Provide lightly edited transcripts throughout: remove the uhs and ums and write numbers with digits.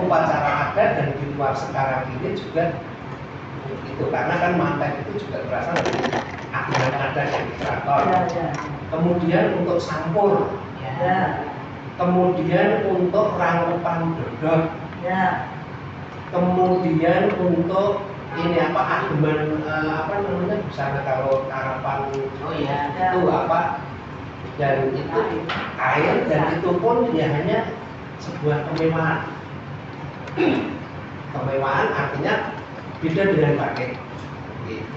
upacara adat dan di luar sekarang ini juga itu, karena kan manten itu juga berasal dari adat adat yang di keraton. Kemudian untuk sampur, kemudian untuk rangkepan dodot, kemudian untuk ini apa ageman apa namanya busana kalau karapan itu apa, dan itu air, dan itu pun ya hanya sebuah kemewahan. Kemewahan artinya beda dengan batik.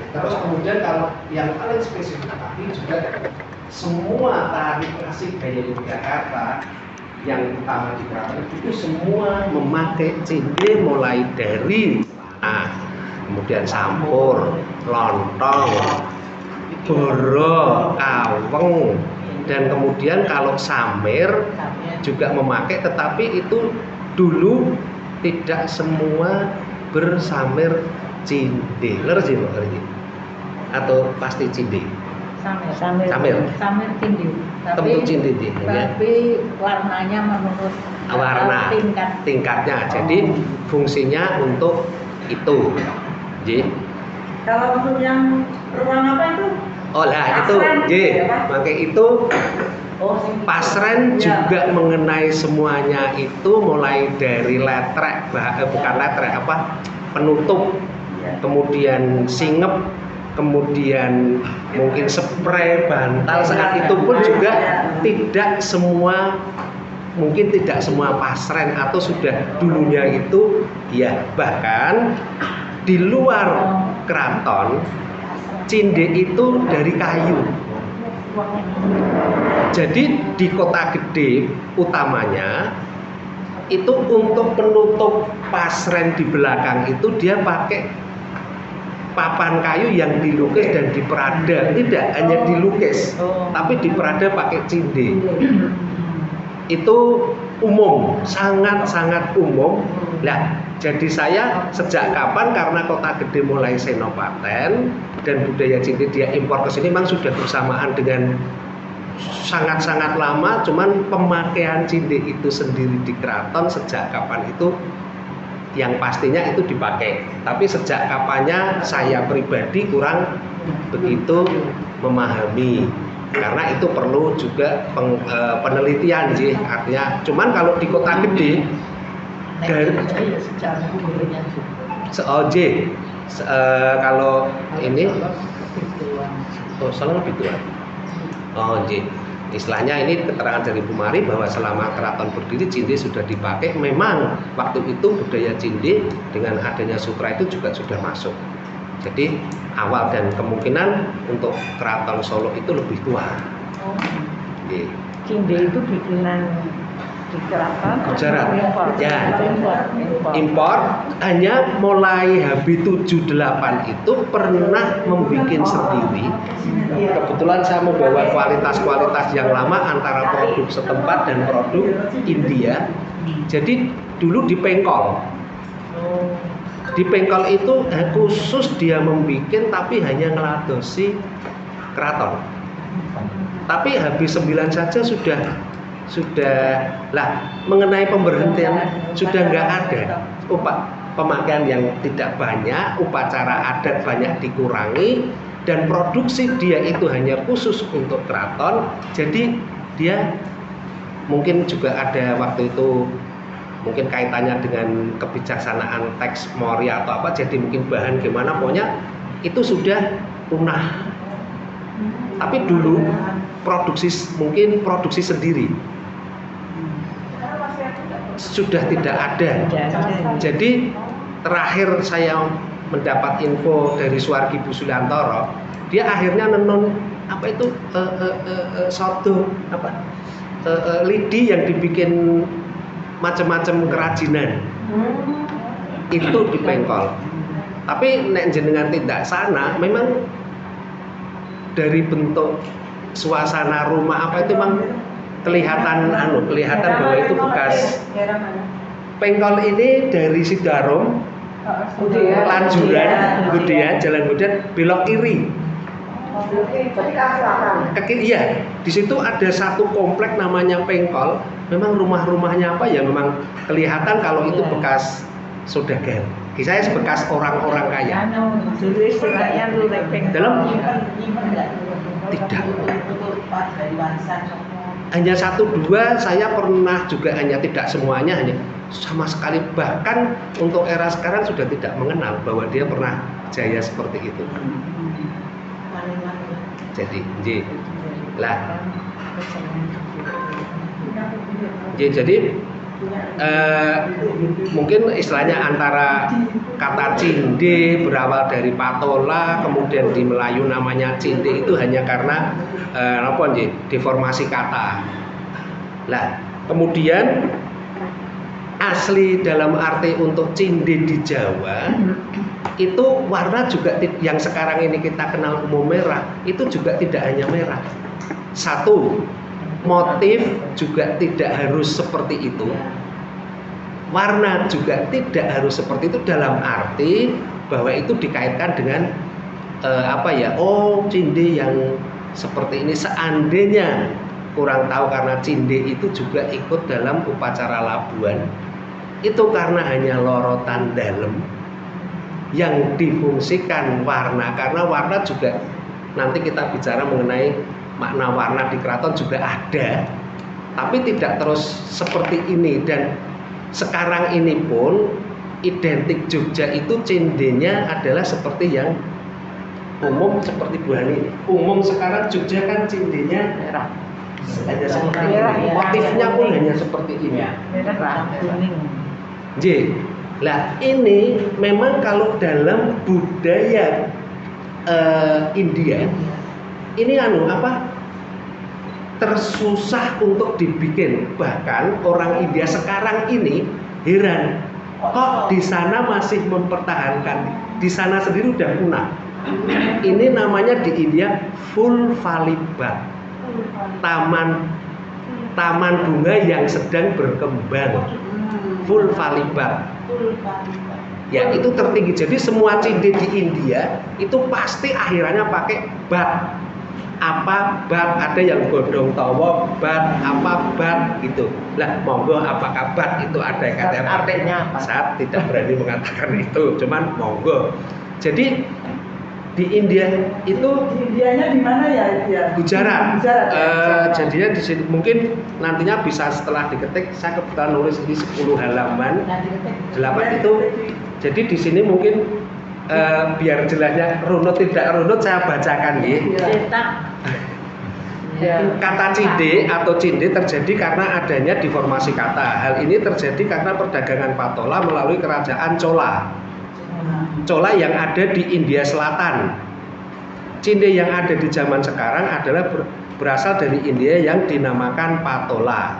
Terus kemudian kalau yang paling spesifik tadi juga semua tari klasik gaya Yogyakarta yang utama di keraton itu semua memakai cinde, mulai dari kemudian sampur, lontong, boro, kaweng, dan kemudian kalau samir juga memakai, tetapi itu dulu tidak semua bersamir cinde. Leres ya Mbak Riki? Atau pasti cinde? Samir cinde. Tentu cinde ya. Tapi warnanya menurut warna tingkatnya. Jadi fungsinya untuk itu. Kalau untuk yang ruang apa itu? Oh lah itu, pakai itu pasren juga mengenai semuanya itu, mulai dari letrek, bukan letrek apa, penutup, kemudian singep, kemudian mungkin spray, bantal, saat itu pun juga tidak semua, mungkin tidak semua pasren atau sudah dulunya itu ya, bahkan di luar keraton cinde itu dari kayu. Jadi di kota gede utamanya itu untuk penutup pasren di belakang itu dia pakai papan kayu yang dilukis dan diperada. Tidak hanya dilukis, tapi diperada pakai cinde. Itu umum, sangat-sangat umum. Nah, jadi saya sejak kapan, karena kota gede mulai senopaten dan budaya cinde dia impor ke sini, memang sudah bersamaan dengan sangat-sangat lama. Cuman pemakaian cinde itu sendiri di keraton sejak kapan itu yang pastinya itu dipakai. Tapi sejak kapannya saya pribadi kurang begitu memahami, karena itu perlu juga penelitian sih, artinya. Cuman kalau di kota gede dari kalau ini salah lebih tua. Istilahnya ini keterangan dari Bu Mari bahwa selama keraton berdiri cinde sudah dipakai. Memang waktu itu budaya cinde dengan adanya sutra itu juga sudah masuk. Jadi awal, dan kemungkinan untuk keraton Solo itu lebih tua. Cinde itu bikinan di keraton Gujarat ya, impor. Hanya mulai HB78 itu pernah membuat sendiri. Kebetulan saya membawa kualitas-kualitas yang lama antara produk setempat dan produk India. Jadi dulu di Pengkol. Di Pengkol itu khusus dia membuat, tapi hanya ngeladosi keraton. Tapi HB9 saja sudah lah, mengenai pemberhentian sudah nggak ada. Pemakaian yang tidak banyak, upacara adat banyak dikurangi, dan produksi dia itu hanya khusus untuk keraton. Jadi dia mungkin juga ada waktu itu mungkin kaitannya dengan kebijaksanaan teks Maurya atau apa, jadi mungkin bahan gimana, pokoknya itu sudah punah. Tapi dulu mungkin produksi sendiri sudah tidak ada. Jadi terakhir saya mendapat info dari Suwargi Busudantoro, dia akhirnya nenun apa itu soto apa lidi yang dibikin macam-macam kerajinan itu di Pengkol. Tapi nek jenengan tidak sana, memang dari bentuk suasana rumah apa itu memang kelihatan bahwa itu bekas. Pengkol ini dari Sidarum, Lanjuran, Budian, Jalan Budian, belok kiri. Iya, di situ ada satu komplek namanya Pengkol. memang rumah-rumahnya apa ya memang kelihatan kalau itu bekas saudagar. Saya bekas orang-orang kaya. Dulu istilahnya lurepeng. Dalam tidak. Hanya satu dua saya pernah juga, hanya tidak semuanya, hanya sama sekali, bahkan untuk era sekarang sudah tidak mengenal bahwa dia pernah jaya seperti itu. Jadi, jadi mungkin istilahnya antara kata cinde berawal dari patola, kemudian di Melayu namanya cinde itu hanya karena deformasi kata. Lah, kemudian asli dalam arti untuk cinde di Jawa itu warna juga yang sekarang ini kita kenal umum merah, itu juga tidak hanya merah. Satu, motif juga tidak harus seperti itu. Warna juga tidak harus seperti itu dalam arti bahwa itu dikaitkan dengan cinde yang seperti ini. Seandainya kurang tahu karena cinde itu juga ikut dalam upacara labuan, itu karena hanya lorotan dalam yang difungsikan warna, karena warna juga nanti kita bicara mengenai makna warna di keraton juga ada, tapi tidak terus seperti ini. Dan sekarang ini pun identik Jogja itu cindenya adalah seperti yang umum seperti Bu Hani. Umum sekarang Jogja kan cindenya merah, hanya seperti ini. Motifnya pun hanya seperti ini. Merah, kuning. Lah ini memang kalau dalam budaya India ini tersusah untuk dibikin. Bahkan orang India sekarang ini heran kok di sana masih mempertahankan, di sana sendiri udah punah. Ini namanya di India Fulfalibat, taman bunga yang sedang berkembang. Fulfalibat. Ya, itu tertinggi. Jadi semua cinde di India itu pasti akhirannya pakai bat. Apa bat, ada yang godong tawa bat, apa bat gitu. Lah monggo apakah bat itu ada yang katanya artinya apa? Saya tidak berani mengatakan itu, cuman monggo. Jadi di India itu Indianya di mana ya? Gujarat. Gujarat. Jadinya di sini mungkin nantinya bisa setelah diketik, saya kebetulan nulis di 10 halaman 8 itu. Jadi di sini mungkin biar jelasnya runut tidak runut saya bacakan nih. Kata cinde atau cinde terjadi karena adanya deformasi kata. Hal ini terjadi karena perdagangan patola melalui kerajaan Chola yang ada di India Selatan. Cinde yang ada di zaman sekarang adalah berasal dari India yang dinamakan patola.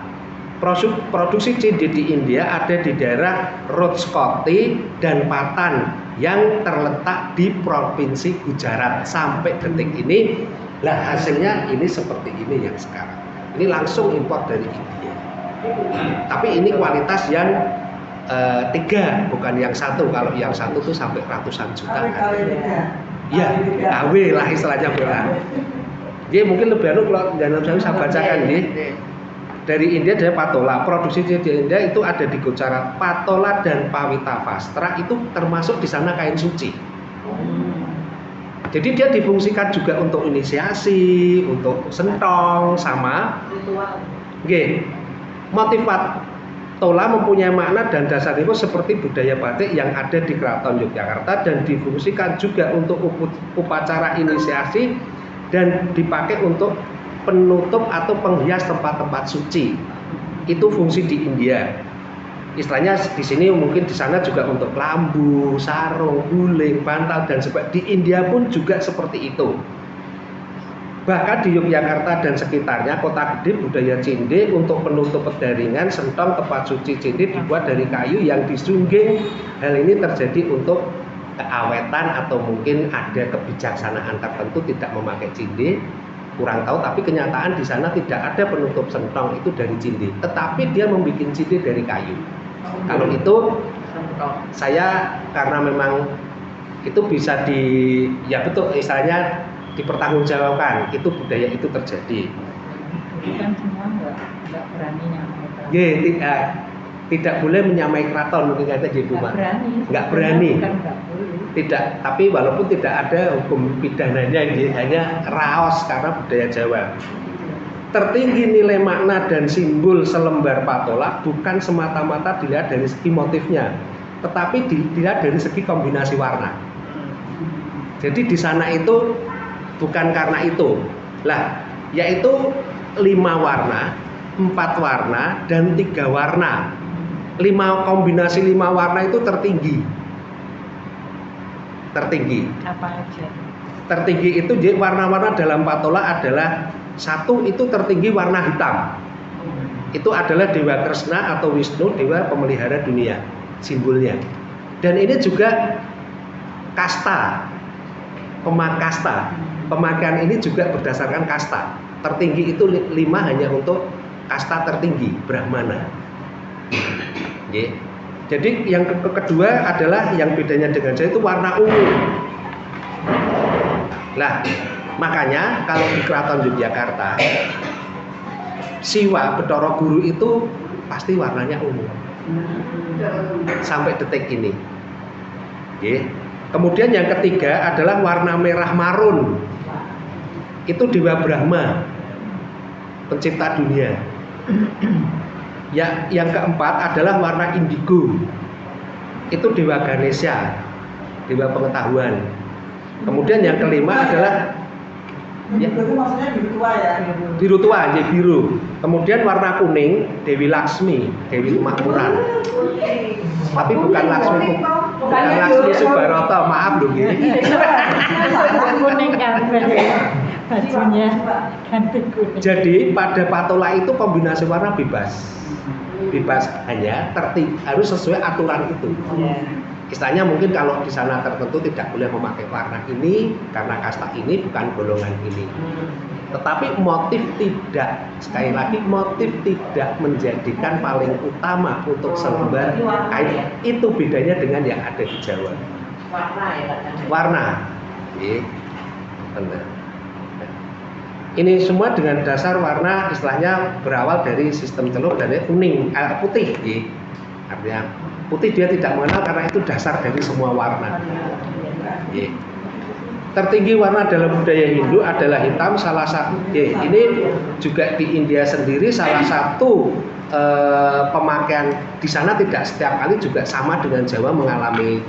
Produksi cinde di India ada di daerah Rajkoti dan Patan yang terletak di provinsi Gujarat sampai detik ini. Lah hasilnya ini seperti ini yang sekarang. Ini langsung impor dari India. Tapi ini kualitas yang 3, bukan yang 1. Kalau yang 1 tuh sampai ratusan juta. Ya, KW lah istilahnya bola. Dia mungkin lebih kalau dalam saya bacakan nih. Dari India ada patola. Produksi di India itu ada di Gujarat. Patola dan Pawita Vastra itu termasuk di sana kain suci. Jadi dia difungsikan juga untuk inisiasi, untuk sentong, sama Ritual. Motif patola mempunyai makna dan dasar itu seperti budaya batik yang ada di Keraton Yogyakarta dan difungsikan juga untuk upacara inisiasi dan dipakai untuk penutup atau penghias tempat-tempat suci. Itu fungsi di India. Istilahnya di sini mungkin di sana juga untuk lambu, sarung, guling, bantal dan sebagainya. Di India pun juga seperti itu. Bahkan di Yogyakarta dan sekitarnya kota gede budaya cinde untuk penutup pedaringan, sentong, tempat suci cinde dibuat dari kayu yang disungging. Hal ini terjadi untuk keawetan atau mungkin ada kebijaksanaan tertentu tidak memakai cinde. Kurang tahu, tapi kenyataan di sana tidak ada penutup sentong itu dari cinde, tetapi dia membuat cinde dari kayu. Kalau itu saya karena memang itu bisa ya betul istilahnya dipertanggungjawabkan, itu budaya itu terjadi. Kan semua nggak berani nyampe. Nggih, tidak boleh menyamai keraton mungkin kata Ibu Mak. Nggak berani. Tidak, tapi walaupun tidak ada hukum pidananya, hanya raos karena budaya Jawa. Tertinggi nilai makna dan simbol selembar patola bukan semata-mata dilihat dari segi motifnya, tetapi dilihat dari segi kombinasi warna. Jadi di sana itu bukan karena itu, lah, yaitu 5 warna, 4 warna, dan 3 warna. Kombinasi 5 warna itu tertinggi. Apa aja? Tertinggi itu jadi warna-warna dalam patola adalah 1 itu tertinggi warna hitam. Itu adalah Dewa Kresna atau Wisnu, dewa pemelihara dunia, simbolnya. Dan ini juga kasta, pemakasta. Pemakaian ini juga berdasarkan kasta. Tertinggi itu 5 hanya untuk kasta tertinggi, Brahmana. Jadi yang kedua adalah yang bedanya dengan saya itu warna ungu. Nah, makanya kalau di Keraton Yogyakarta, Siwa Bathara Guru itu pasti warnanya ungu sampai detik ini. Kemudian yang ketiga adalah warna merah marun. Itu Dewa Brahma, pencipta dunia. Yang keempat adalah warna indigo. Itu Dewa Ganesha, dewa pengetahuan. Kemudian yang kelima adalah Itu maksudnya biru tua ya? Biru tua, biru. Kemudian warna kuning, Dewi Laksmi, Dewi Kemakmuran. Tapi bukan Laksmi, bukan Laksmi Subaroto, maaf loh gini. Kuning kan bajunya ganti kuning. Jadi pada patola itu kombinasi warna bebas hanya harus sesuai aturan itu. Istilahnya mungkin kalau di sana tertentu tidak boleh memakai warna ini karena kasta ini bukan golongan ini. Tetapi motif tidak, sekali lagi motif tidak menjadikan paling utama untuk selembar kain. Itu bedanya dengan yang ada di Jawa. Warna ya? Warna. Benar. Ini semua dengan dasar warna istilahnya berawal dari sistem telur dari kuning, putih. Artinya putih dia tidak mengenal karena itu dasar dari semua warna. Tertinggi warna dalam budaya Hindu adalah hitam. Salah satu ini juga di India sendiri salah satu pemakaian di sana tidak setiap kali juga sama dengan Jawa mengalami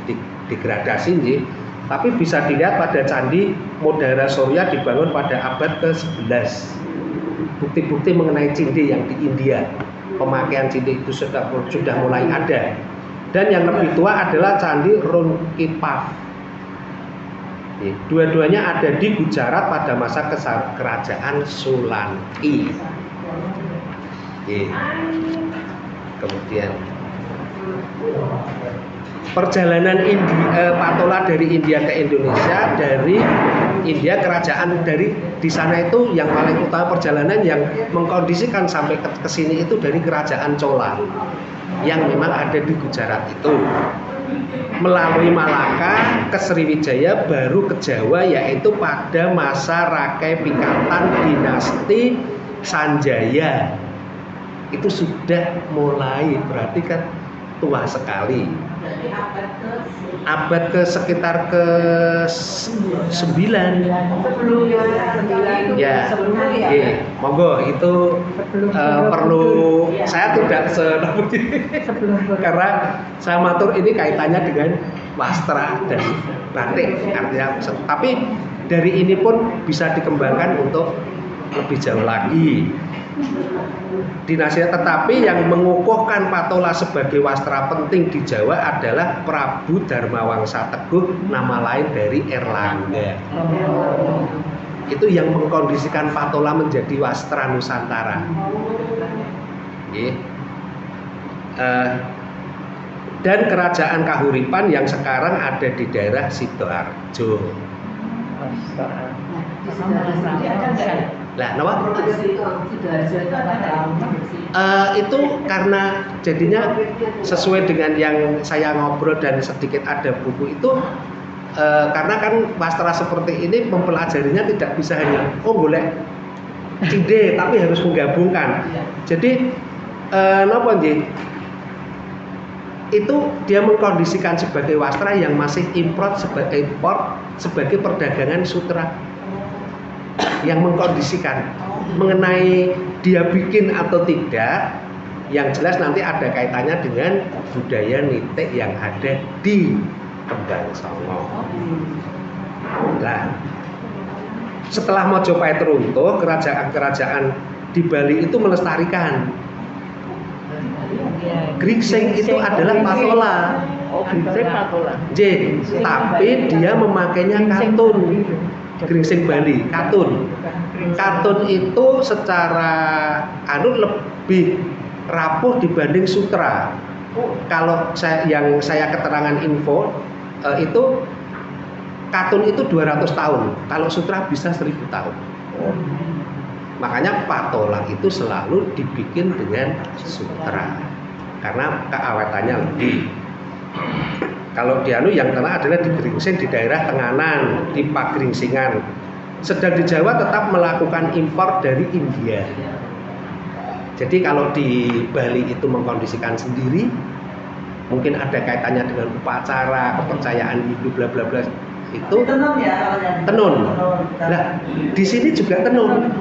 degradasi. Tapi bisa dilihat pada candi Modara Surya dibangun pada abad ke-11. Bukti-bukti mengenai cindi yang di India, pemakaian cindi itu sudah mulai ada. Dan yang lebih tua adalah candi Runkipav. Dua-duanya ada di Gujarat pada masa kerajaan Solanki. Kemudian perjalanan patola dari India ke Indonesia, dari India kerajaan dari di sana itu yang paling utama perjalanan yang mengkondisikan sampai ke sini itu dari kerajaan Chola yang memang ada di Gujarat itu, melalui Malaka ke Sriwijaya baru ke Jawa, yaitu pada masa Rakai Pikatan dinasti Sanjaya. Itu sudah mulai, berarti kan tua sekali. Abad ke sekitar ke-9. Ya. Monggo itu perlu saya tidak karena saya matur ini kaitannya dengan wastra dan batik artinya. Tapi dari ini pun bisa dikembangkan untuk lebih jauh lagi. Dinasti, tetapi yang mengukuhkan patola sebagai wastra penting di Jawa adalah Prabu Dharmawangsa Teguh, nama lain dari Erlangga. Itu yang mengkondisikan patola menjadi wastra Nusantara. Dan kerajaan Kahuripan yang sekarang ada di daerah Sidoarjo. Lah, kenapa? Itu karena jadinya sesuai dengan yang saya ngobrol dan sedikit ada buku itu, karena kan wastra seperti ini mempelajarinya tidak bisa hanya golek cinde, tapi harus menggabungkan. Jadi napa nggih? Itu dia mengkondisikan sebagai wastra yang masih import sebagai perdagangan sutra. Yang mengkondisikan mengenai dia bikin atau tidak, yang jelas nanti ada kaitannya dengan budaya nitik yang ada di Kembang Songo. Nah, setelah Mojopahit runtuh, kerajaan-kerajaan di Bali itu melestarikan. Gringsing itu adalah patola. Oh, gringsing patola. Tapi dia memakainya katun. Gringsing Bali, katun. Katun itu secara lebih rapuh dibanding sutra. Kalau yang saya keterangan info itu katun itu 200 tahun. Kalau sutra bisa 1000 tahun. Makanya patola itu selalu dibikin dengan sutra. Karena keawetannya lebih. Kalau di yang kena adalah di Gringsing di daerah Tenganan, di Pagringsingan. Sedang di Jawa tetap melakukan impor dari India. Jadi kalau di Bali itu mengkondisikan sendiri, mungkin ada kaitannya dengan upacara, kepercayaan Hindu bla bla bla itu. Tenun ya, tenun. Nah, di sini juga tenun.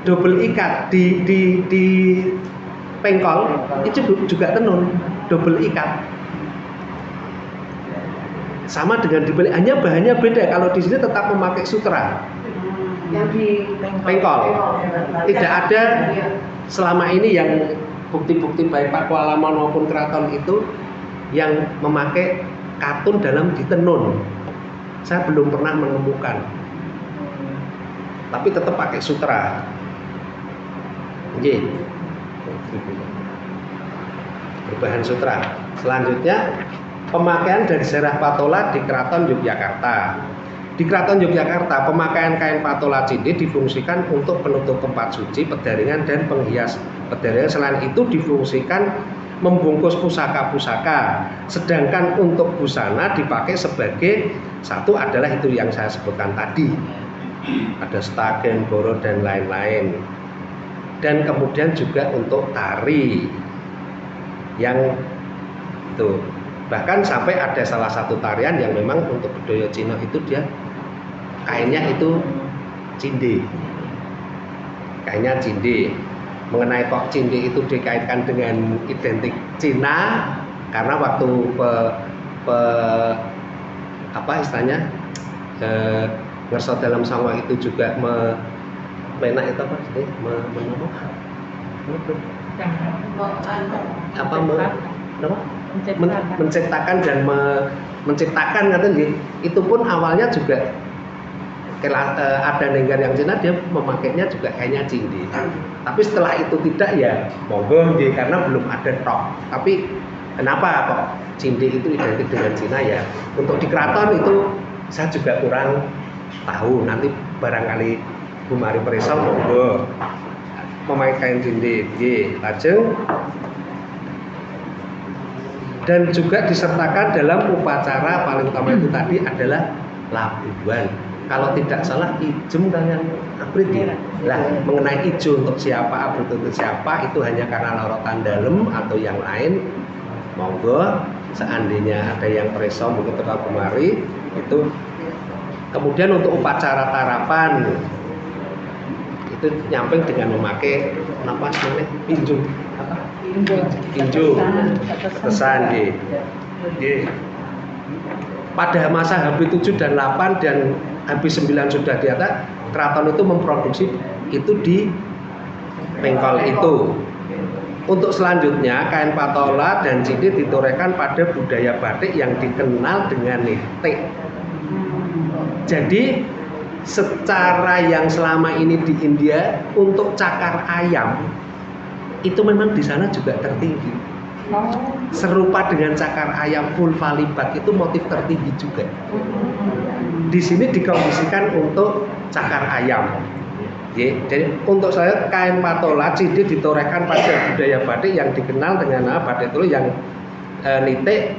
Double ikat di Pengkol itu juga tenun, double ikat. Sama dengan di Bali, hanya bahannya beda. Kalau di sini tetap memakai sutra. Yang di Pengkol. Tidak ada selama ini yang bukti-bukti baik Pakualaman maupun keraton itu yang memakai katun dalam ditenun. Saya belum pernah menemukan. Tapi tetap pakai sutra. Oke. Berbahan sutra. Selanjutnya pemakaian dan sejarah patola di Keraton Yogyakarta. Di Keraton Yogyakarta, pemakaian kain patola cindi difungsikan untuk penutup tempat suci, pedaringan dan penghias pedaringan. Selain itu difungsikan membungkus pusaka-pusaka. Sedangkan untuk busana dipakai sebagai satu adalah itu yang saya sebutkan tadi. Ada stagen, boro dan lain-lain. Dan kemudian juga untuk tari yang itu bahkan sampai ada salah satu tarian yang memang untuk budaya Cina itu dia kainnya itu cindi, kainnya cindi. Mengenai kok cindi itu dikaitkan dengan identik Cina karena waktu apa istilahnya ngerso dalam Songo itu juga menak itu apa sih menciptakan dan menciptakan katanya itu pun awalnya juga ada negara yang Cina dia memakainya juga kayaknya cindi. Tapi setelah itu tidak ya monggo karena belum ada tok. Tapi kenapa kok cindi itu identik dengan Cina ya? Untuk di keraton itu saya juga kurang tahu. Nanti barangkali Bu Mari Preso monggo memakai kain cindi. Lajeng dan juga disertakan dalam upacara paling utama itu tadi adalah labuhan. Kalau tidak salah ijem kalian abrit ya. Lah mengenai ijo untuk siapa, abrit untuk siapa itu hanya karena lorotan dalam atau yang lain. Monggo seandainya ada yang preso mungkin tetap kemari itu. Kemudian untuk upacara tarapan itu nyamping dengan memakai apa namanya pinjung apa? Pinjung ketesan di pada masa HP 7 dan 8 dan HP 9 sudah di atas, keraton itu memproduksi itu di Pengkol itu. Untuk selanjutnya kain patola dan cindi ditorehkan pada budaya batik yang dikenal dengan nitik. Jadi secara yang selama ini di India untuk cakar ayam itu memang di sana juga tertinggi. Serupa dengan cakar ayam vulva libat itu motif tertinggi juga. Di sini dikondisikan untuk cakar ayam. Jadi untuk saya kain patola cindi ditorehkan pada budaya batik yang dikenal dengan batik itu yang nitik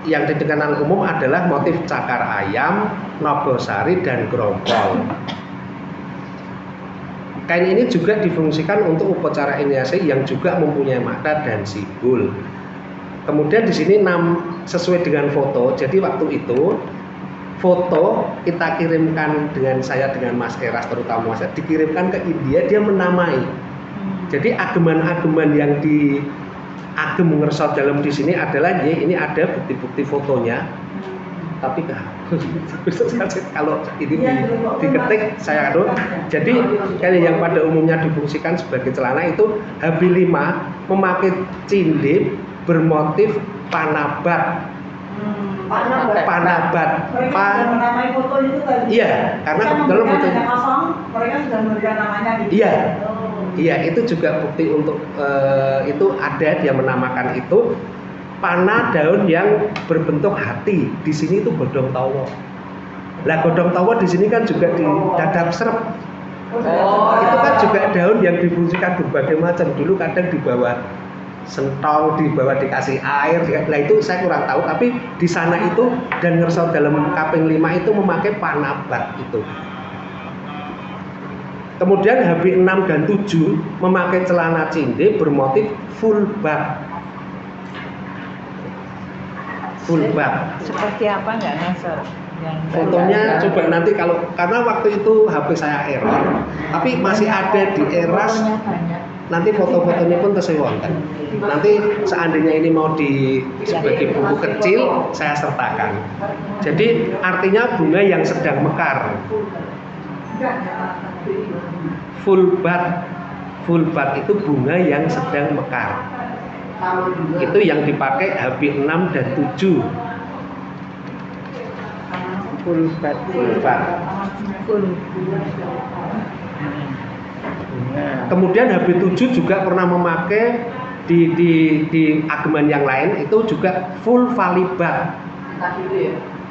yang dikenal umum adalah motif cakar ayam, nogosari dan grompol. Kain ini juga difungsikan untuk upacara inisiasi yang juga mempunyai makna dan simbol. Kemudian di sini sesuai dengan foto. Jadi waktu itu foto kita kirimkan dengan Mas Eras, terutama Mas Eras, dikirimkan ke India, dia menamai. Jadi ageman-ageman yang di Agem Ngersot dalam di sini adalah ini ada bukti-bukti fotonya. Tapi kalau ini diketik saya aduh. Jadi kain yang pada umumnya difungsikan sebagai celana itu HB5 memakai cindip bermotif panabat. Panabat. Menamai foto itu tadi. Iya, karena kebetulan fotonya kosong, mereka sudah memberikan namanya gitu. Iya. Iya, itu juga bukti untuk itu ada dia menamakan itu panah daun yang berbentuk hati. Di sini itu godong tawa. Lah godong tawa di sini kan juga di dadap serep. Itu kan juga daun yang difungsikan berbagai macam. Dulu kadang di bawah sentong, di bawah dikasih air. Nah itu saya kurang tahu. Tapi di sana itu dan Ngersot dalam kaping 5 itu memakai panabat itu. Kemudian HB6 dan 7 memakai celana cinde bermotif full bag. Full bag. Seperti apa nggak ngasal? Fotonya coba nanti karena waktu itu HP saya error, tapi masih ada di Eras. Nanti foto-fotonya pun tesih wonten. Nanti seandainya ini mau sebagai buku kecil saya sertakan. Jadi artinya bunga yang sedang mekar. Full bud itu bunga yang sedang mekar. Itu yang dipakai HB6 dan 7. Full bud. Kemudian HB7 juga pernah memakai di ageman yang lain itu juga full valibat.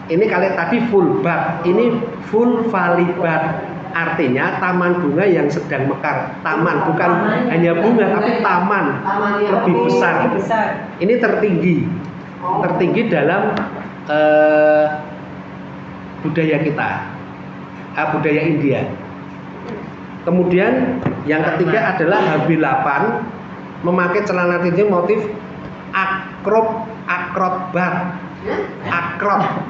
Ini kalian tadi full bud, ini full valibat. Artinya taman bunga yang sedang mekar. Taman bukan hanya bunga tapi taman lebih besar. Ini tertinggi dalam budaya kita, budaya India. Kemudian yang ketiga adalah HB8 memakai celana tinjau motif akrot.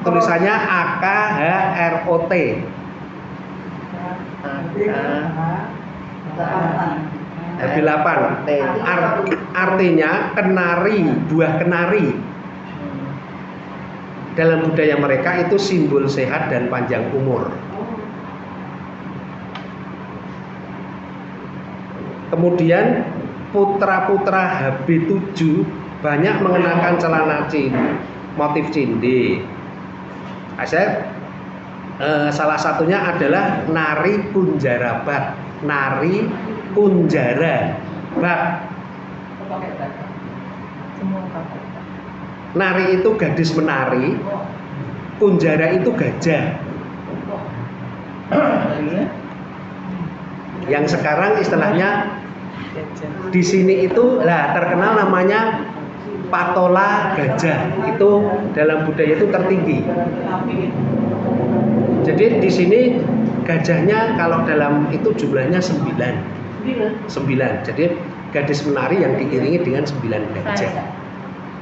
Tulisannya AKHROT. HB8 artinya kenari, buah kenari. Dalam budaya mereka itu simbol sehat dan panjang umur. Kemudian putra-putra HB7 banyak mengenakan celana motif cinde. Salah satunya adalah Nari Kunjara Bak. Nari Kunjara Bak. Nari itu gadis menari, Kunjara itu gajah. Yang sekarang istilahnya di sini itu terkenal namanya patola gajah. Itu dalam budaya itu tertinggi. Jadi di sini gajahnya kalau dalam itu jumlahnya 9. Jadi gadis menari yang diiringi dengan 9 gajah.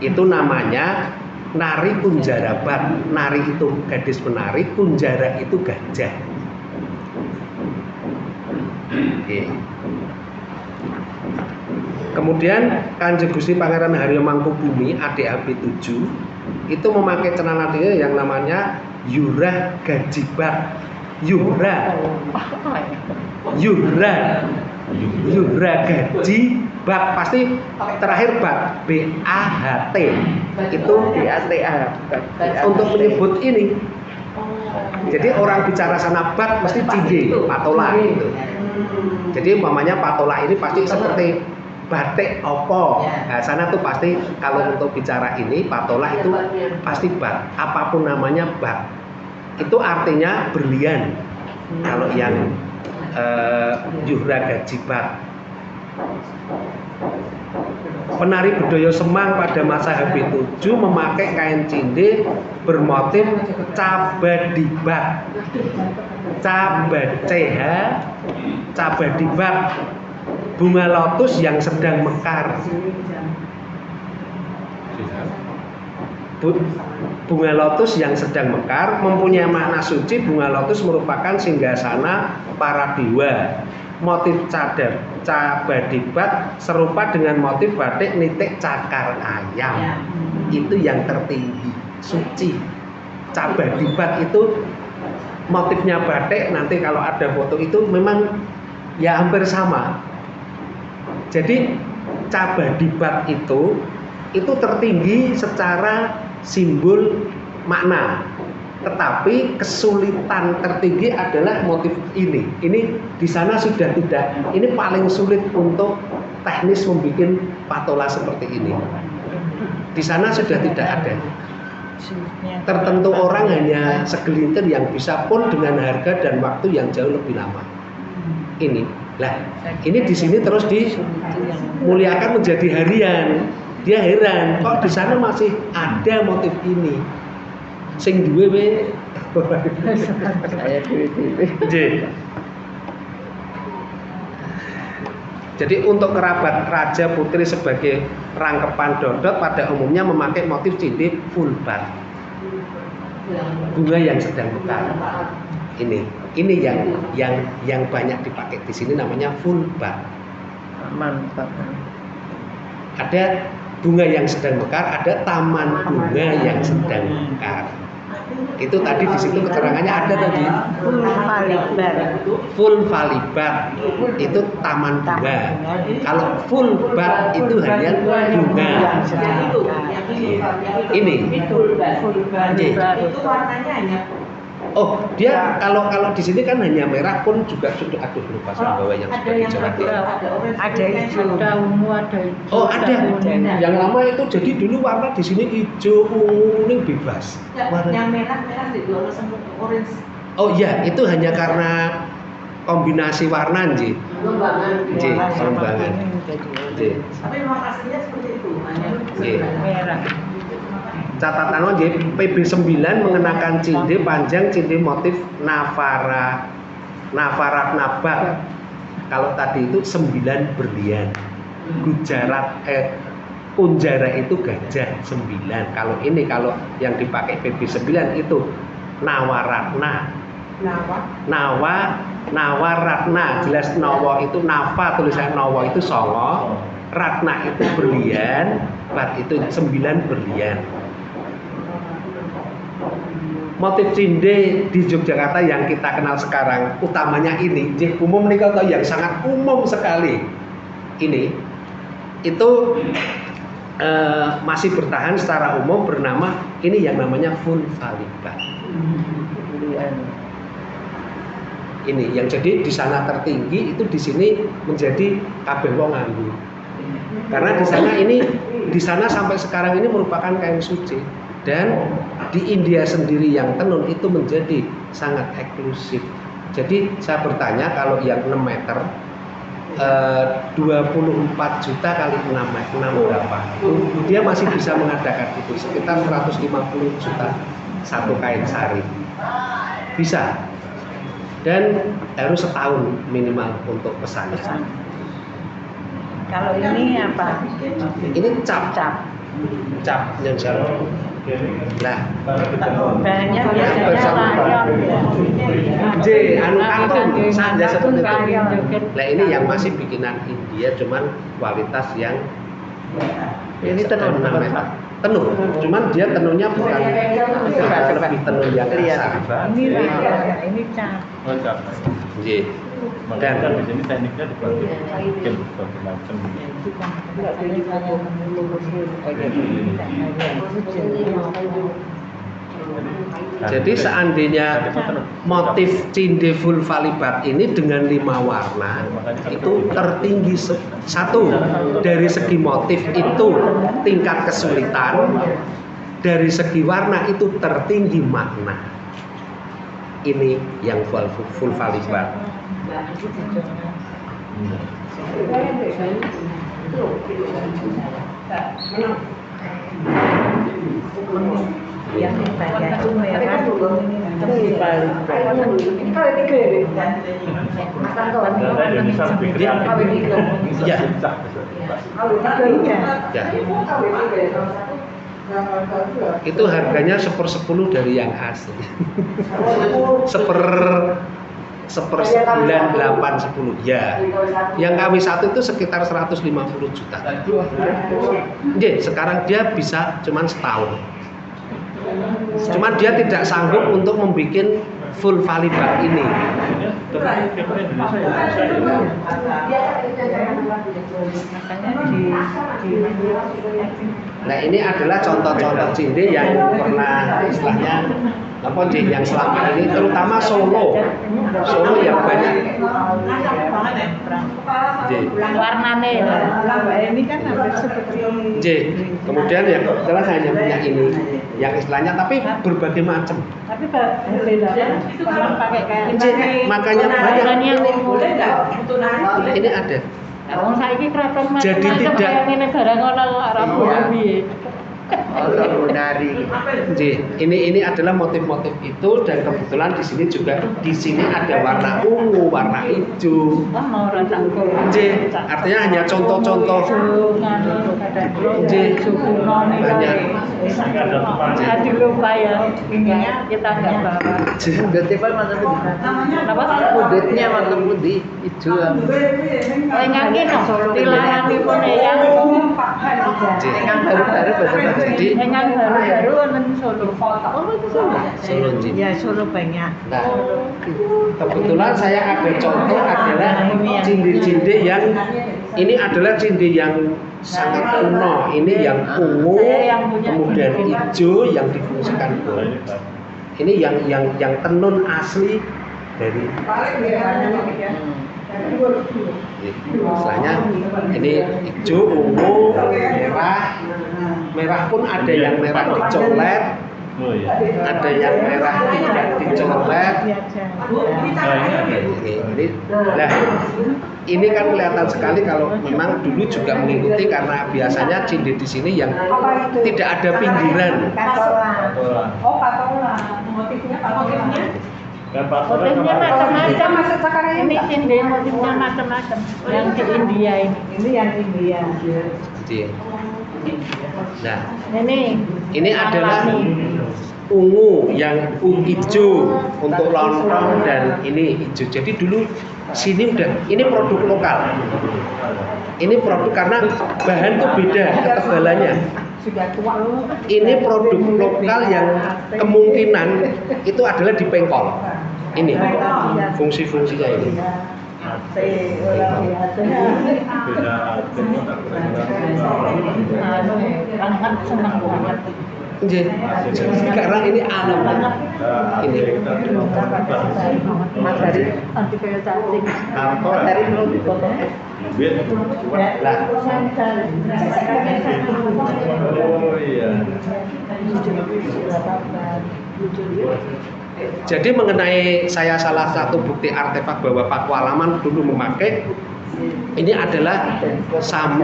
Itu namanya Nari Kunjara Bak. Nari itu gadis menari, Kunjara itu gajah. Oke. Kemudian Kanjeng Gusti Pangeran Haryo Mangkubumi ADAB7 itu memakai celana tinggi yang namanya Yura Gajibak. Yura Gajibak, pasti terakhir bak, BAHT. Itu untuk menyebut ini. Jadi orang bicara sana bak mesti cinde, patola gitu. Jadi umpamanya patola ini pasti seperti batik opo. Nah, sana tuh pasti kalau untuk bicara ini patola itu pasti bak. Apapun namanya bak. Itu artinya berlian. Kalau yang Yura Gajibak. Penari budaya Semang pada masa HB7 memakai kain cinde bermotif cabadibat. Cabadibat, bunga lotus yang sedang mekar. Bunga lotus yang sedang mekar mempunyai makna suci. Bunga lotus merupakan singgasana para dewa. Motif cabadibat serupa dengan motif batik nitik cakar ayam. Itu yang tertinggi, suci. Cabadibat itu motifnya batik, nanti kalau ada foto itu memang ya hampir sama. Jadi cabadibat itu tertinggi secara simbol makna. Tetapi kesulitan tertinggi adalah motif ini. Ini di sana sudah tidak. Ini paling sulit untuk teknis membuat patola seperti ini. Di sana sudah tidak ada. Tertentu orang hanya segelintir yang bisa, pun dengan harga dan waktu yang jauh lebih lama. Ini, lah, ini di sini terus dimuliakan menjadi harian. Dia heran, kok di sana masih ada motif ini. Sing duwe we. Saya duwe. Jadi untuk kerabat raja putri sebagai rangkepan dodot pada umumnya memakai motif cinde full bud. Bunga yang sedang mekar. Ini yang banyak dipakai di sini namanya full bud. Mantap. Ada bunga yang sedang mekar, ada taman bunga yang sedang mekar. Itu tadi di situ keterangannya ada tadi. Full valibat itu taman bunga. Kalau full bud itu hanya bunga. Ini. Itu warnanya hanya. Oh, dia kalau di sini kan hanya merah, pun juga sudah, aduh lupa saya bawa yang sudah dicoret. Ada hijau, ada ungu, ada hijau. Oh, ada. Yang lama itu jadi dulu warna di sini hijau, ungu, kuning bebas. Yang merah di dua sama orange. Oh iya, itu hanya karena kombinasi warna, Nji. Pengembangan. Tapi memang aslinya seperti itu, hanya merah. Catatan Nji, PB9 mengenakan cinde panjang, cinde motif Navarat Nabak. Kalau tadi itu 9 berlian. Kunjara itu gajah 9. Kalau yang dipakai PB9 itu Nawaratna. Nawaratna, jelas Nawa itu Nava, tulisan Nawa itu songo, Ratna itu berlian, Rat itu 9 berlian. Motif cinde di Yogyakarta yang kita kenal sekarang utamanya ini, umum nih kalau yang sangat umum sekali. Ini itu masih bertahan secara umum bernama ini yang namanya full valibat. Ini yang jadi di sana tertinggi, itu di sini menjadi kabeh wong nganggo. Karena di sana sampai sekarang ini merupakan kain suci, dan di India sendiri yang tenun itu menjadi sangat eksklusif. Jadi saya bertanya, kalau yang 6 meter 24 juta kali 6 berapa? Dia masih bisa mengadakan itu sekitar 150 juta satu kain sari. Bisa. Dan harus setahun minimal untuk pesannya. Kalau ini apa? Ini cap yang jalan. Lah, banyak biasanya anu kantong saja seperti itu. Nah, ini yang masih bikinan India, cuman kualitas yang ini tenun tenun, cuman dia tenunnya bukan lebih tenun yang kasar. Ini cap. Oh, cap. Dan di sini tekniknya dibagi mungkin berbagai macam. Jadi seandainya motif cinde full valibat ini dengan 5 warna itu tertinggi satu dari segi motif itu tingkat kesulitan, dari segi warna itu tertinggi makna. Ini yang full valibat. Yang banyak itu merah, itu dibalik. Ini kali 3 ya, Dek? Mas Tanto. Data Indonesia lebih kreatif. Kali 3. Iya. Susah, susah. Kali 3 iya. Ya. Kali 3 ya. Itu harganya 1/10 dari yang asli. seper 9, 8, 10 ya. Yang KW1 itu sekitar 150 juta. Jadi sekarang dia bisa cuman setahun. Cuman dia tidak sanggup untuk membuat full validate ini. Tapi paper Indonesia ya. Makanya di Nah ini adalah contoh-contoh cinde yang pernah istilahnya apa J, yang selama ini terutama Solo yang banyak J. warnanya ini kan hampir seperti J. Kemudian ya kebetulan saya hanya punya ini yang istilahnya tapi berbagai macam. tapi bedanya kalau pakai kayak J. Makanya banyak. Boleh enggak untuk nanti? Ini ada. Wong saiki kraton Jadi macam-macam tidak- kayak ngene barang ono ora piye. J. Ini adalah motif-motif itu dan kebetulan di sini juga ada warna ungu, warna hijau. Wah mau ora tak J. Artinya hanya contoh-contoh. J. Banyak. Jadi lupa ya, ininya kita nggak bawa. Berarti Pak mata putih. Kenapa? Kudetnya mata putih hijau. Oh yang ini dilarang pun yang J. Yang baru-baru betul. Jadi yang baru-baru wonten Solo. Oh itu Solo. Solo J. Ya Solo banyak. Nah, kebetulan saya ada contoh adalah cinde-cinde yang ini adalah cinde yang sangat kuno. Ini yang ungu, kemudian hijau yang difungsikan gold. Ini yang tenun asli dari misalnya ini hijau, ungu, merah pun ada yang merah dicolet, Oh iya. ada yang merah tidak dicolet. Ini, nah, ini kan kelihatan sekali kalau memang dulu juga mengikuti karena biasanya cinde di sini yang tidak ada pinggiran. Oh, patola. Motifnya patola. Kan Pak Soler Motifnya kemarin macam-macam. Masuk sekarang Ini cinde motifnya macam-macam. Yang di India ini. Ini yang India. Iya. Nah, Ini adalah alami. ungu yang hijau untuk lontong dan ini hijau. Jadi dulu sini udah ini produk lokal. Ini produk karena bahan tuh beda ketebalannya. Sudah tua loh. Ini produk lokal yang kemungkinan itu adalah di pengkol. Ini fungsi-fungsinya ini. beda Kan senang banget. Sekarang ini alam. Ini. Mas Hari, Nanti kayak cacing. kantor Mas Hari belum dipotong. Lah, Oh iya. jadi mengenai saya salah satu bukti artefak bahwa Pakualaman dulu memakai ini adalah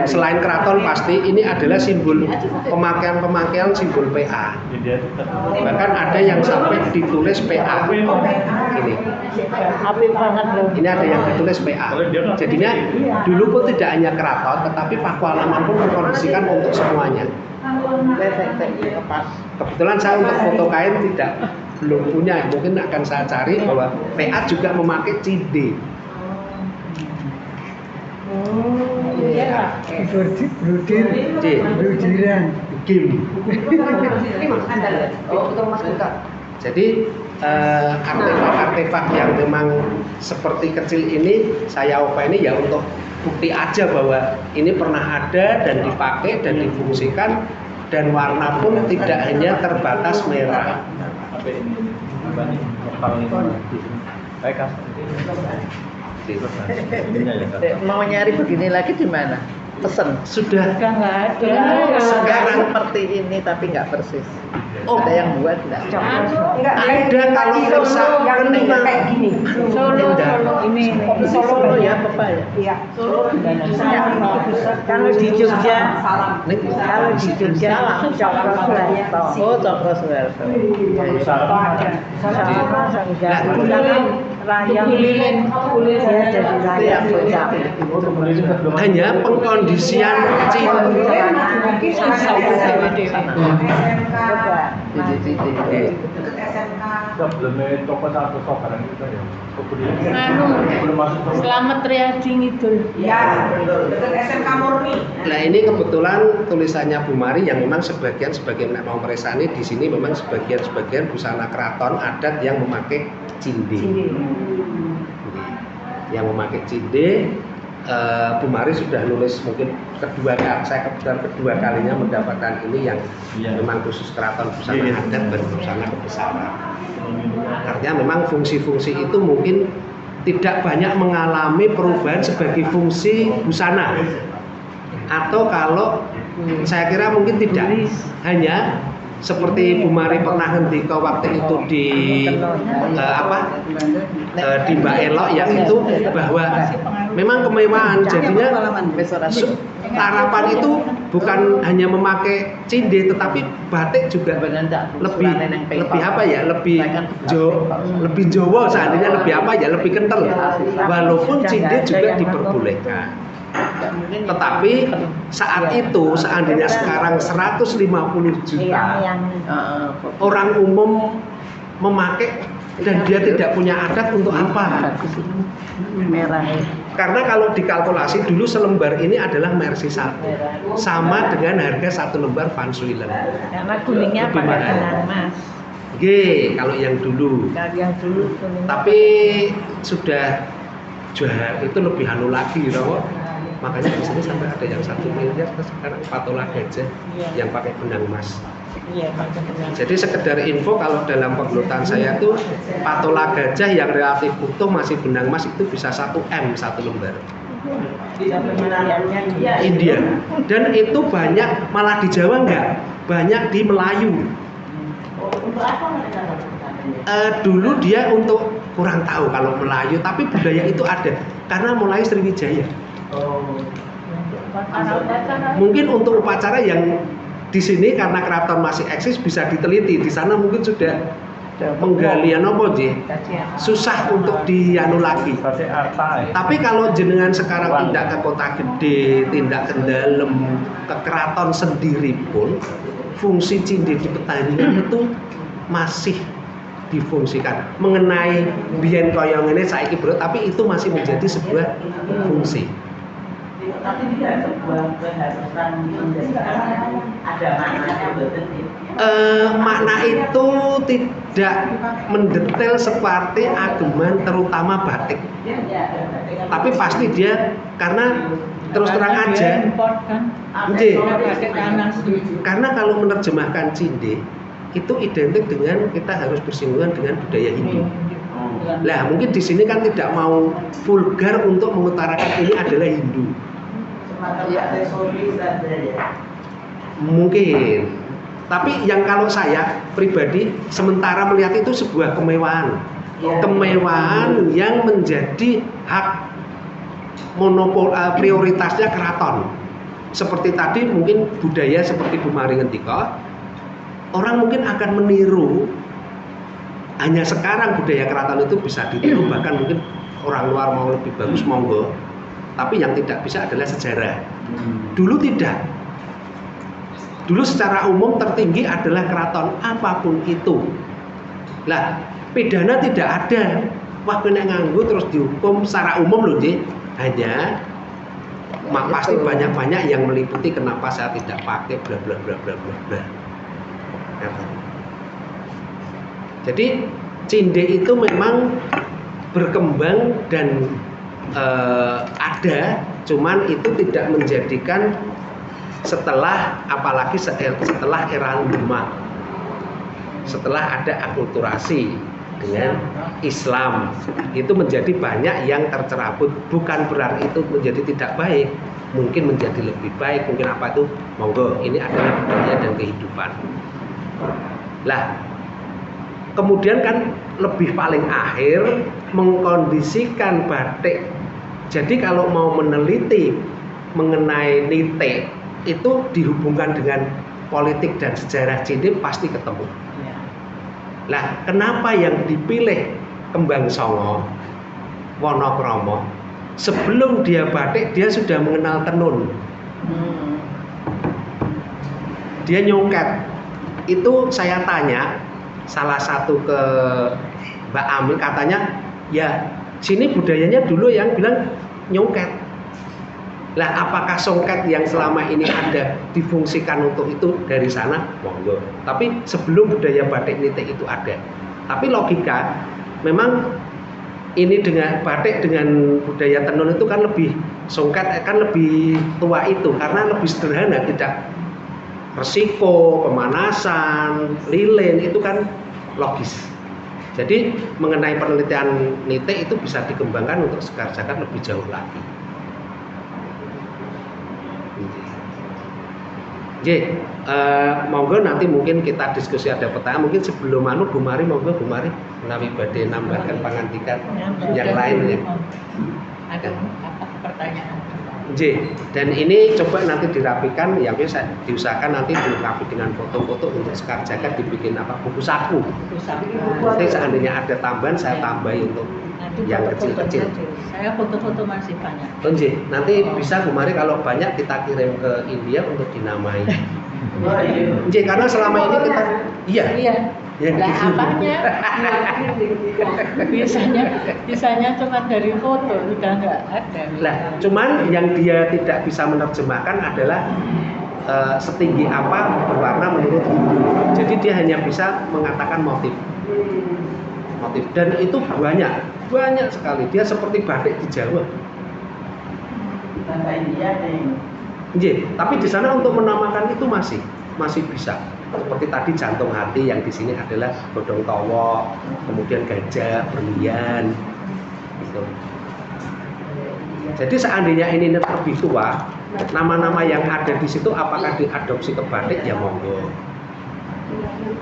selain keraton pasti ini adalah simbol pemakaian simbol PA. Dia itu Bahkan ada yang sampai ditulis PA. Ini. Api banget loh. Ini ada yang ditulis PA. Jadinya dulu pun tidak hanya keraton tetapi Pakualaman pun mengkondisikan untuk semuanya. Kebetulan saya untuk foto kain belum punya, mungkin akan saya cari bahwa PA juga memakai cinde. Iya. C. Game. Oh, itu Mas Buka. Jadi artefak-artefak yang memang seperti kecil ini saya ini ya untuk bukti aja bahwa ini pernah ada dan dipakai dan difungsikan dan warna pun tidak hanya terbatas merah. apa ini? Apa nih? Lokal ini. Kayak kasar. Ininya ya kasar. Mau nyari begini lagi di mana? pesen. Sudah Udah nggak ada. Sekarang seperti ini tapi nggak persis. Oh. Ada yang buat nggak? Enggak, Ada kalau rusak yang kena. kayak gini. Solo ini Solo ya Bapak ya. Iya. kalau di Jogja Nih, kalau di Jogja Cokro Suharto. Oh, Cokro Suharto. Raya dia jadi raya Bocah. hanya pengkondisian Cinde. Coba. Cici-cici. Sebelumnya toko satu sokaran kita ya. Anu, Belum masuk toko. Selamat Riyadi Ngidul. Ya, dekat SMK Murni. Nah ini kebetulan tulisannya Bu Mari yang memang sebagian Nek mau meresani di sini memang sebagian busana keraton adat yang memakai cinde. Yang memakai cinde, Bu Mari sudah nulis mungkin saya kebetulan kedua kalinya mendapatkan ini yang Iya. memang khusus keraton busana Iya. adat dan busana kebesaran. Artinya memang fungsi-fungsi itu mungkin tidak banyak mengalami perubahan sebagai fungsi busana. Atau kalau saya kira mungkin tidak, hanya seperti Bu Mari pernah ngendika waktu itu di di Mbak Elok yang itu bahwa memang kemewahan jadinya tarapan itu bukan hanya memakai cinde tetapi batik juga lebih apa ya, lebih Jawa seandainya lebih apa ya, lebih kental walaupun cinde juga diperbolehkan. Tetapi saat itu seandainya sekarang 150 juta orang umum memakai dan dia tidak punya adat untuk apa? Merah. Karena kalau dikalkulasi dulu selembar ini adalah Mercy 1 sama dengan harga satu lembar Van Suylen. Karena kuningnya Lebih pakai mahal. benang emas. Kalau yang dulu. Kalau yang dulu kuning. Tapi sudah jual itu lebih anu lagi, loh. Makanya di sini sampai ada yang 1 miliar sekarang patola gajah yang pakai benang emas. Iya, pakai benang. Jadi sekedar info kalau dalam penggelutan saya tuh patola gajah yang relatif utuh masih benang emas itu bisa 1 M satu lembar. India. Dan itu banyak malah di Jawa enggak, banyak di Melayu. Dulu dia untuk kurang tahu kalau Melayu, tapi budaya itu ada karena mulai Sriwijaya. Mungkin untuk upacara yang di sini karena keraton masih eksis bisa diteliti. Di sana mungkin sudah menggali apa sih? Susah untuk dianu lagi. Tapi kalau jenengan sekarang tidak ke kota gede, tidak ke dalam, ke keraton sendiri pun fungsi cinde di Petalinggan itu masih difungsikan. Mengenai biyen koyong ini saiki bro, tapi itu masih menjadi sebuah fungsi. Tapi tidak sebuah keharusan menjadikan ada maknanya betul. Makna itu tidak mendetail seperti ageman terutama batik. Tapi pasti dia karena terus terang aja. Nggih. Karena kalau menerjemahkan cinde itu identik dengan kita harus bersinggungan dengan budaya Hindu. Lah mungkin di sini kan tidak mau vulgar untuk mengutarakan ini adalah Hindu. Mungkin. Tapi yang kalau saya pribadi sementara melihat itu sebuah kemewahan. Kemewahan yang menjadi hak monopol prioritasnya keraton. Seperti tadi mungkin budaya seperti Bu Mari ngendika, orang mungkin akan meniru. Hanya sekarang budaya keraton itu bisa ditiru, bahkan mungkin orang luar mau lebih bagus monggo. Tapi yang tidak bisa adalah sejarah. Dulu tidak. Dulu secara umum tertinggi adalah keraton apapun itu. Lah, pidana tidak ada. Wah, kena nganggu terus dihukum secara umum loh, Ji. Hanya pasti banyak-banyak yang meliputi kenapa saya tidak pakai bla bla bla bla bla bla. Jadi cinde itu memang berkembang dan ada, cuman itu tidak menjadikan setelah apalagi setelah era Demak, setelah ada akulturasi dengan Islam itu menjadi banyak yang tercerabut. Bukan berarti itu menjadi tidak baik, mungkin menjadi lebih baik, mungkin apa itu, monggo, ini adalah budaya dan kehidupan. Lah, kemudian kan lebih paling akhir mengkondisikan batik. Jadi kalau mau meneliti mengenai nite itu dihubungkan dengan politik dan sejarah Cinde pasti ketemu. Lah, kenapa yang dipilih Kembang Songo, Wonokromo, sebelum dia batik dia sudah mengenal tenun. Dia nyongket. Itu saya tanya salah satu ke Mbak Amil, katanya ya sini budayanya dulu yang bilang nyongket. Lah apakah songket yang selama ini ada difungsikan untuk itu dari sana? Monggo. Tapi sebelum budaya batik nite itu ada. Tapi logika memang ini dengan batik dengan budaya tenun itu kan lebih, songket kan lebih tua itu karena lebih sederhana, tidak resiko, pemanasan, lilin itu kan logis. Jadi mengenai penelitian nite itu bisa dikembangkan untuk sekar-sekar lebih jauh lagi. Monggo nanti mungkin kita diskusi ada pertanyaan. Mungkin sebelum Bu Mari, monggo Bu Mari menawi badhe nambahkan pangandikan yang lain ya. Ada apa pertanyaan? Dan ini coba nanti dirapikan, ya bisa diusahakan nanti dilengkapi dengan foto-foto untuk sekar jagat, dibikin apa, buku saku. Nanti seandainya ada tambahan saya tambahi untuk yang kecil-kecil. Saya foto-foto masih banyak. Nanti bisa Bu Mari kalau banyak kita kirim ke India untuk dinamai. Karena selama ini kita Lah apanya? Bisanya cuma dari foto, udah nggak ada. Lah, cuman yang dia tidak bisa menerjemahkan adalah setinggi apa berwarna menurut Hindu. Jadi dia hanya bisa mengatakan motif. Dan itu banyak sekali. Dia seperti batik di Jawa. Tapi di sana untuk menamakan itu masih bisa. Seperti tadi jantung hati, yang di sini adalah godong towo, kemudian gajah, berlian, gitu. Jadi seandainya ini lebih tua, nama-nama yang ada di situ apakah diadopsi ke batik, ya monggo.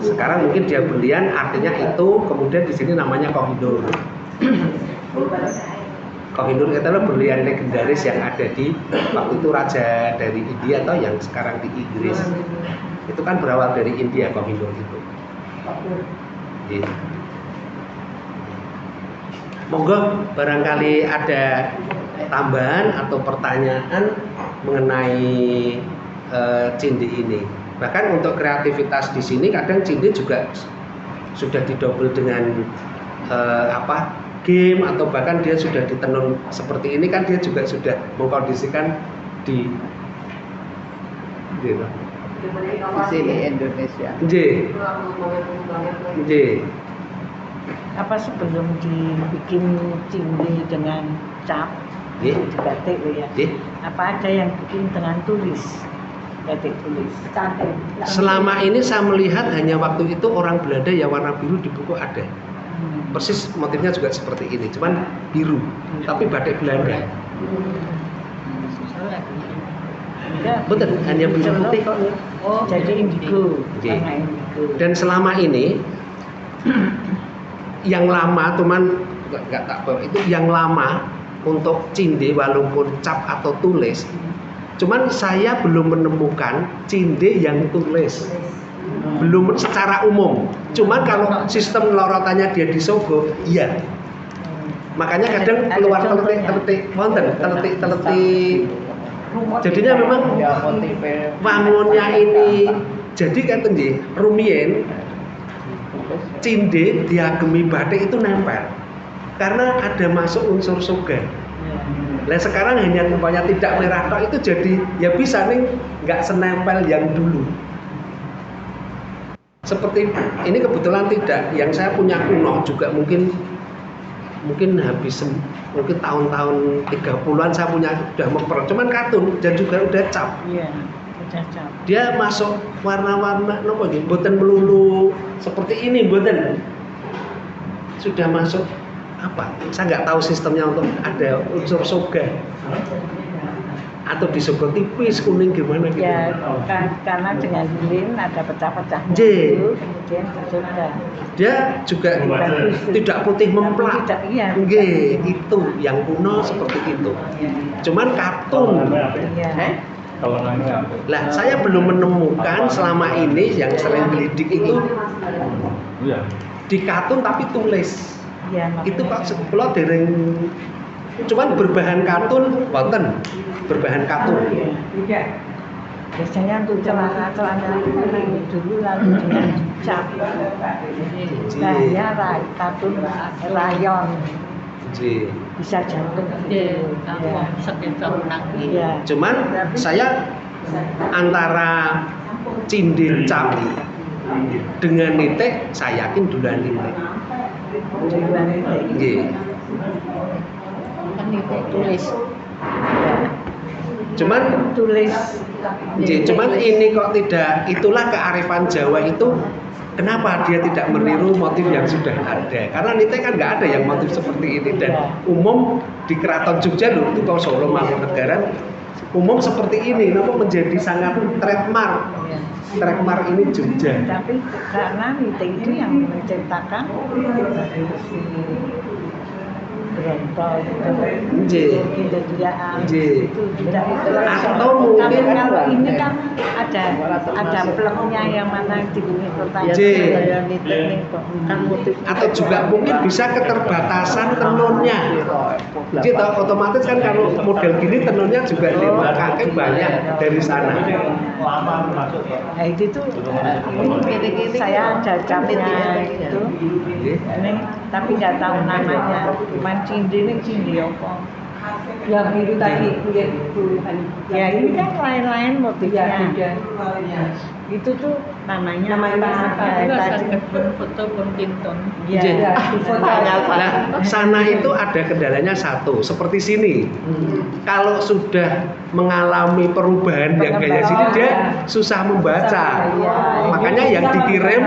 Sekarang mungkin dia berlian, artinya itu, kemudian di sini namanya Kohinoor. Kohinoor itu adalah berlian legendaris yang ada di waktu itu raja dari India atau yang sekarang di Inggris. Itu kan berawal dari India, Kohinoor itu. Gitu. Monggo barangkali ada tambahan atau pertanyaan mengenai Cinde ini. Bahkan untuk kreativitas di sini kadang Cinde juga sudah didouble dengan game, atau bahkan dia sudah ditenun seperti ini kan, dia juga sudah mengkondisikan di gitu. Di sini Indonesia. Apa sebelum dibikin Cinde dengan cap di batik ya? Apa ada yang bikin dengan tulis? Batik tulis. Selama ini saya melihat hanya waktu itu orang Belanda yang warna biru di buku ada. Persis motifnya juga seperti ini, cuman biru, tapi batik Belanda. Betul, hanya biru putih. Jadi indigo. Dan selama ini yang lama, cuman nggak tak tahu itu yang lama untuk Cinde walaupun cap atau tulis. Cuman saya belum menemukan Cinde yang tulis. Belum secara umum. Cuman kalau sistem lorotannya dia disogo, iya. Makanya kadang keluar teletik wonten, teletik. Jadinya memang wangunnya ini. Jadi kata nggih, rumien Cinde diagemi batik itu nempel. Karena ada masuk unsur soga. Nah sekarang hanya umpamanya tidak merah tok itu jadi ya bisa nih nggak senempel yang dulu. Seperti ini kebetulan tidak, yang saya punya kuno juga mungkin habis mungkin tahun-tahun 30-an saya punya udah memper, cuman kartun dan juga udah cap. Iya, udah cap. Dia masuk warna-warna nopo nggih, mboten melulu seperti ini mboten. Sudah masuk apa? Saya nggak tahu sistemnya untuk ada unsur soga. atau disogok tipis kuning gimana gitu? Ya, karena dengan lilin ada pecah-pecahnya J. itu, kemudian disogok. Dia juga tidak putih memplak. Tidak, iya. Nggih, itu yang kuno seperti itu. Cuman katun. Iya. Kalau nanya, Lah, saya belum menemukan selama ini yang sering gelidik itu iya. di katun tapi tulis. Iya, Itu makanya. Pak kula dereng cuman berbahan katun wonten. Berbahan katun. Iya. Biasanya untuk celana-celana dulu lalu dengan cap. Bahannya katun rayon. Nggih. Bisa jantung. Iya. Iya. Cuman saya antara cinden cap dengan nitek saya yakin duluan nitek. Nggih. Tulis. Cuman Tulis. nggih, cuman ini kok tidak, itulah kearifan Jawa itu. Kenapa dia tidak meniru motif yang sudah ada? Karena nitek kan nggak ada yang motif seperti ini dan umum di Keraton Jogja loh, itu kalau Solo Mangkunegaran umum seperti ini, namun menjadi sangat trademark. Trademark ini Jogja. Tapi karena nitek itu yang menciptakan si Bronto Nggih. itu dia Nggih. itu tidak Atau mungkin tapi kalau ini kan ada pleknya yang mana dibumi pertanyaan Nggih. saya nitek kan motif Atau juga mungkin bisa keterbatasan tenunnya. Jadi otomatis kan kalau model gini tenunnya juga dipakai banyak dari sana. Lama masuk kok. nah itu tuh saya ada capnya itu ini tapi nggak tahu namanya cuman cindi apa Yang biru tadi kulit puluhan. ya ini kan lain-lain motifnya Ya. itu tuh namanya Namanya apa? tadi foto pun Clinton. ya, Nggih. Ya, di foto. Nah, sana itu ada kendalanya satu, seperti sini. Kalau sudah mengalami perubahan yang gaya sini, dia susah membaca. Makanya yang dikirim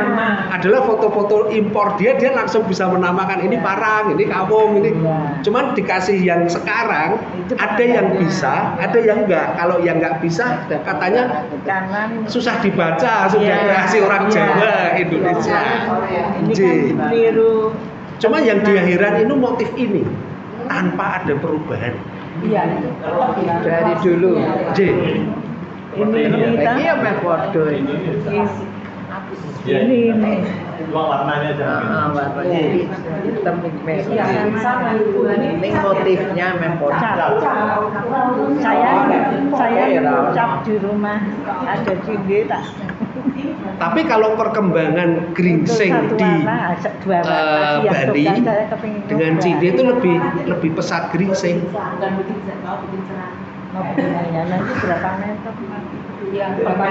adalah foto-foto impor dia langsung bisa menamakan ini parang, ini kawung, ini. Cuman dikasih yang sekarang, ada yang bisa, ada yang enggak. Kalau yang enggak bisa, katanya kanan susah dibaca, sudah Iya. kreasi orang Iya. Jawa Indonesia. ini J. kan keliru Cuma yang di akhiran ini motif ini tanpa ada perubahan. Iya. Dari dulu. J. ini kita Iya, meh podo ini. ini Cuma warnanya jangan. Warnanya hitam merah. Iya, sama itu. Ini motifnya meh podo. saya cap di rumah ada cindi tak Tapi kalau perkembangan gringsing Itu satu di warna, dua warna. Yang Bali suka saya kepingin dengan nyoba. cindi itu lebih pesat gringsing. Mau punya ya nanti berapa meter Yang pertama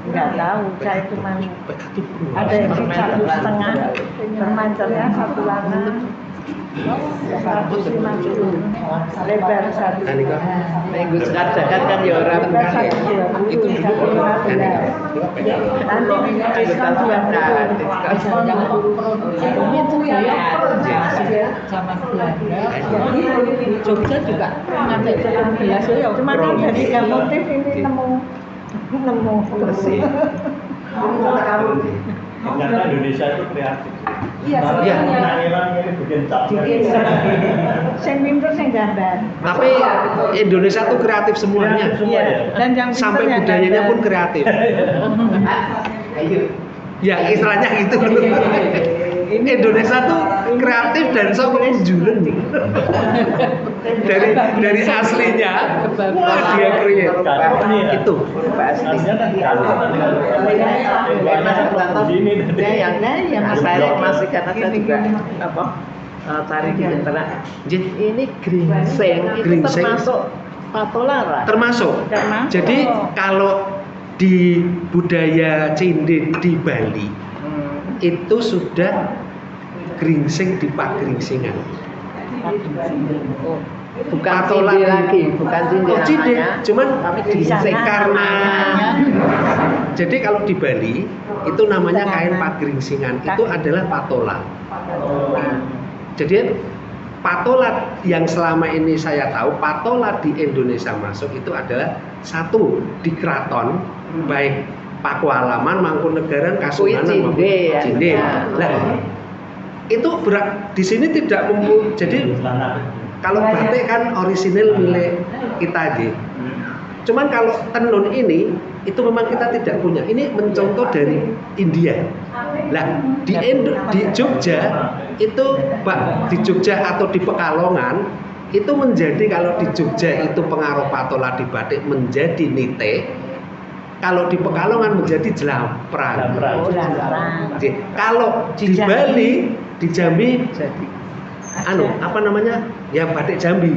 nggak tahu saya cuma ada yang 1,5 permancernya satu warna 150 lebar satu Nah, ini kok. Minggu sekarang kan ya orang lebar 120 Itu dulu. 115 nanti diskon 20 itu ya. Zaman Belanda. Jogja juga ngambil 19 ya. cuma kan dari tiga motif ini nemu Bersih. Ternyata Indonesia itu kreatif. Iya, Iya. sebenarnya. Ini bikin cap. sing pinter sing gambar Tapi Indonesia tuh kreatif semuanya. Semua ya. dan yang pinter Sampai yang budayanya gambar. pun kreatif. Ya istilahnya gitu. Indonesia tuh kreatif dan sok unjulen. dari aslinya, wah dia kreatif. Itu. Aslinya kan kalau begini yang masih karena saya juga apa cari di internet. Ini gringsing itu Gringsing. termasuk patolara. Termasuk. Termasuk. Jadi kalau di budaya cinde di Bali itu sudah gringsing di pagringsingan. Bukan Patola cindi lagi, bukan cindi Oh, cinde, namanya. cuman Tapi di sana gringsing karena jadi kalau di Bali itu namanya kain pagringsingan itu adalah patola. Jadi patola yang selama ini saya tahu, patola di Indonesia masuk itu adalah satu di keraton, baik Pakualaman, Mangkunegaran, Kasunanan maupun ya. Cinde. Nah, itu di sini tidak jadi kalau batik kan orisinil milik kita aja. Cuman kalau tenun ini itu memang kita tidak punya. Ini mencontoh dari India. Lah di Jogja itu di Jogja atau di Pekalongan itu menjadi, kalau di Jogja itu pengaruh patola di batik menjadi nite. Kalau di Pekalongan menjadi jelamprang. Kalau di Bali, di Jambi Jadi apa namanya? Ya batik Jambi.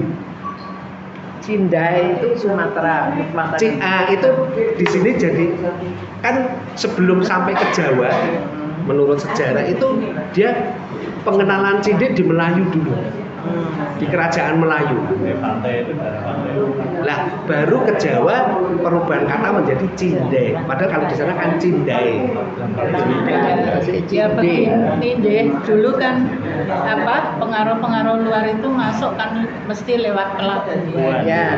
Cindai itu Sumatera. Itu di sini jadi kan sebelum sampai ke Jawa, menurut sejarah itu dia pengenalan Cinde di Melayu dulu, di kerajaan Melayu. Pantai itu daerah pantai. Lah baru ke Jawa perubahan kata menjadi Cinde. Padahal kalau di sana kan Cindai. Ya begini deh, dulu kan pengaruh-pengaruh luar itu masuk kan mesti lewat pelabuhan. Ya.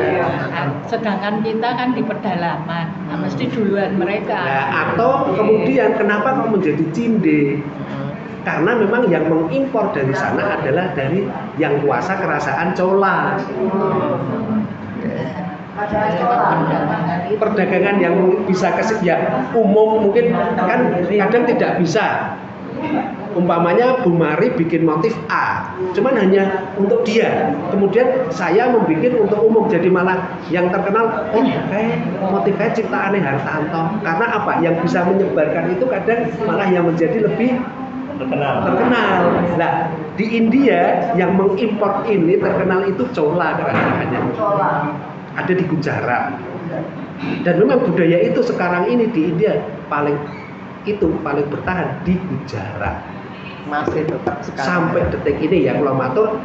Sedangkan kita kan di pedalaman, mesti duluan mereka. Nah, atau kemudian kenapa kok menjadi Cinde? Karena memang yang mengimpor dari sana adalah dari yang kuasa kerajaan Chola. Perdagangan yang bisa ya umum mungkin kan kadang tidak bisa. Umpamanya Bu Mari bikin motif A, cuman hanya untuk dia. Kemudian saya membuat untuk umum, jadi malah yang terkenal kayak motifnya ciptaannya Hartanto. Karena apa? Yang bisa menyebarkan itu kadang malah yang menjadi lebih terkenal. Nah, di India yang mengimpor ini terkenal itu Chola kerajaannya. Ada di Gujarat. Dan memang budaya itu sekarang ini di India paling bertahan di Gujarat. Masih tetap sekarang. Sampai detik ini ya kalau matur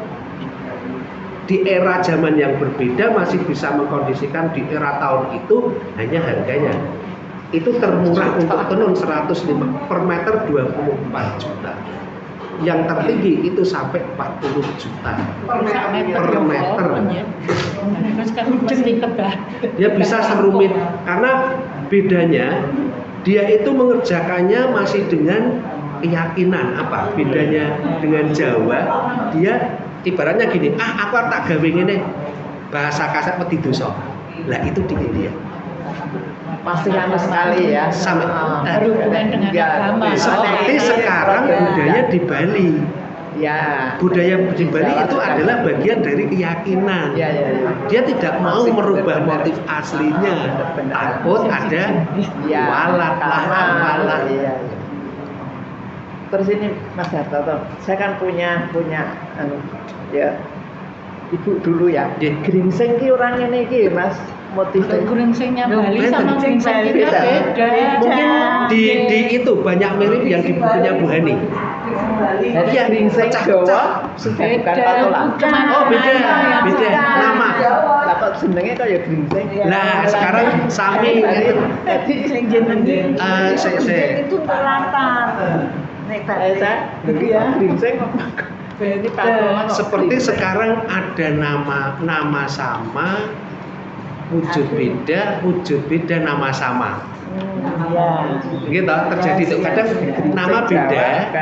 di era zaman yang berbeda masih bisa mengkondisikan di era tahun itu hanya harganya. Itu termurah untuk tenun 105 per meter 24 juta. Yang tertinggi itu sampai 40 juta per meter. Dia bisa serumit karena bedanya dia itu mengerjakannya masih dengan keyakinan. Apa bedanya dengan Jawa? Dia ibaratnya gini, aku tak gawe ngene bahasa kasar peti dosa. Lah itu di India. Masih lama sekali ya. Sampai berhubungan dengan agama. Seperti sekarang budaya di Bali. Ya. Budaya di Bali itu adalah bagian dari keyakinan. Ya. Dia tidak mau merubah motif aslinya. Takut ada walat lah apalah. Iya. Terus ini Mas Hartanto, saya kan punya ya ibu dulu ya. Gringsing ki orang ini ki Mas. Motifnya Gringsingnya Bali sama gringsing kita beda. Mungkin di itu banyak mirip yang di bukunya Bu Hani. Jadi yang gringsing Jawa sudah bukan patola. Oh beda nama. Lah kok jenenge kaya gringsing. Nah sekarang sami Jadi sing jenenge itu terlantar. Nek saya gringsing berarti patola. seperti sekarang ada nama sama wujud beda nama sama. ya. Gitu terjadi itu kadang nama beda,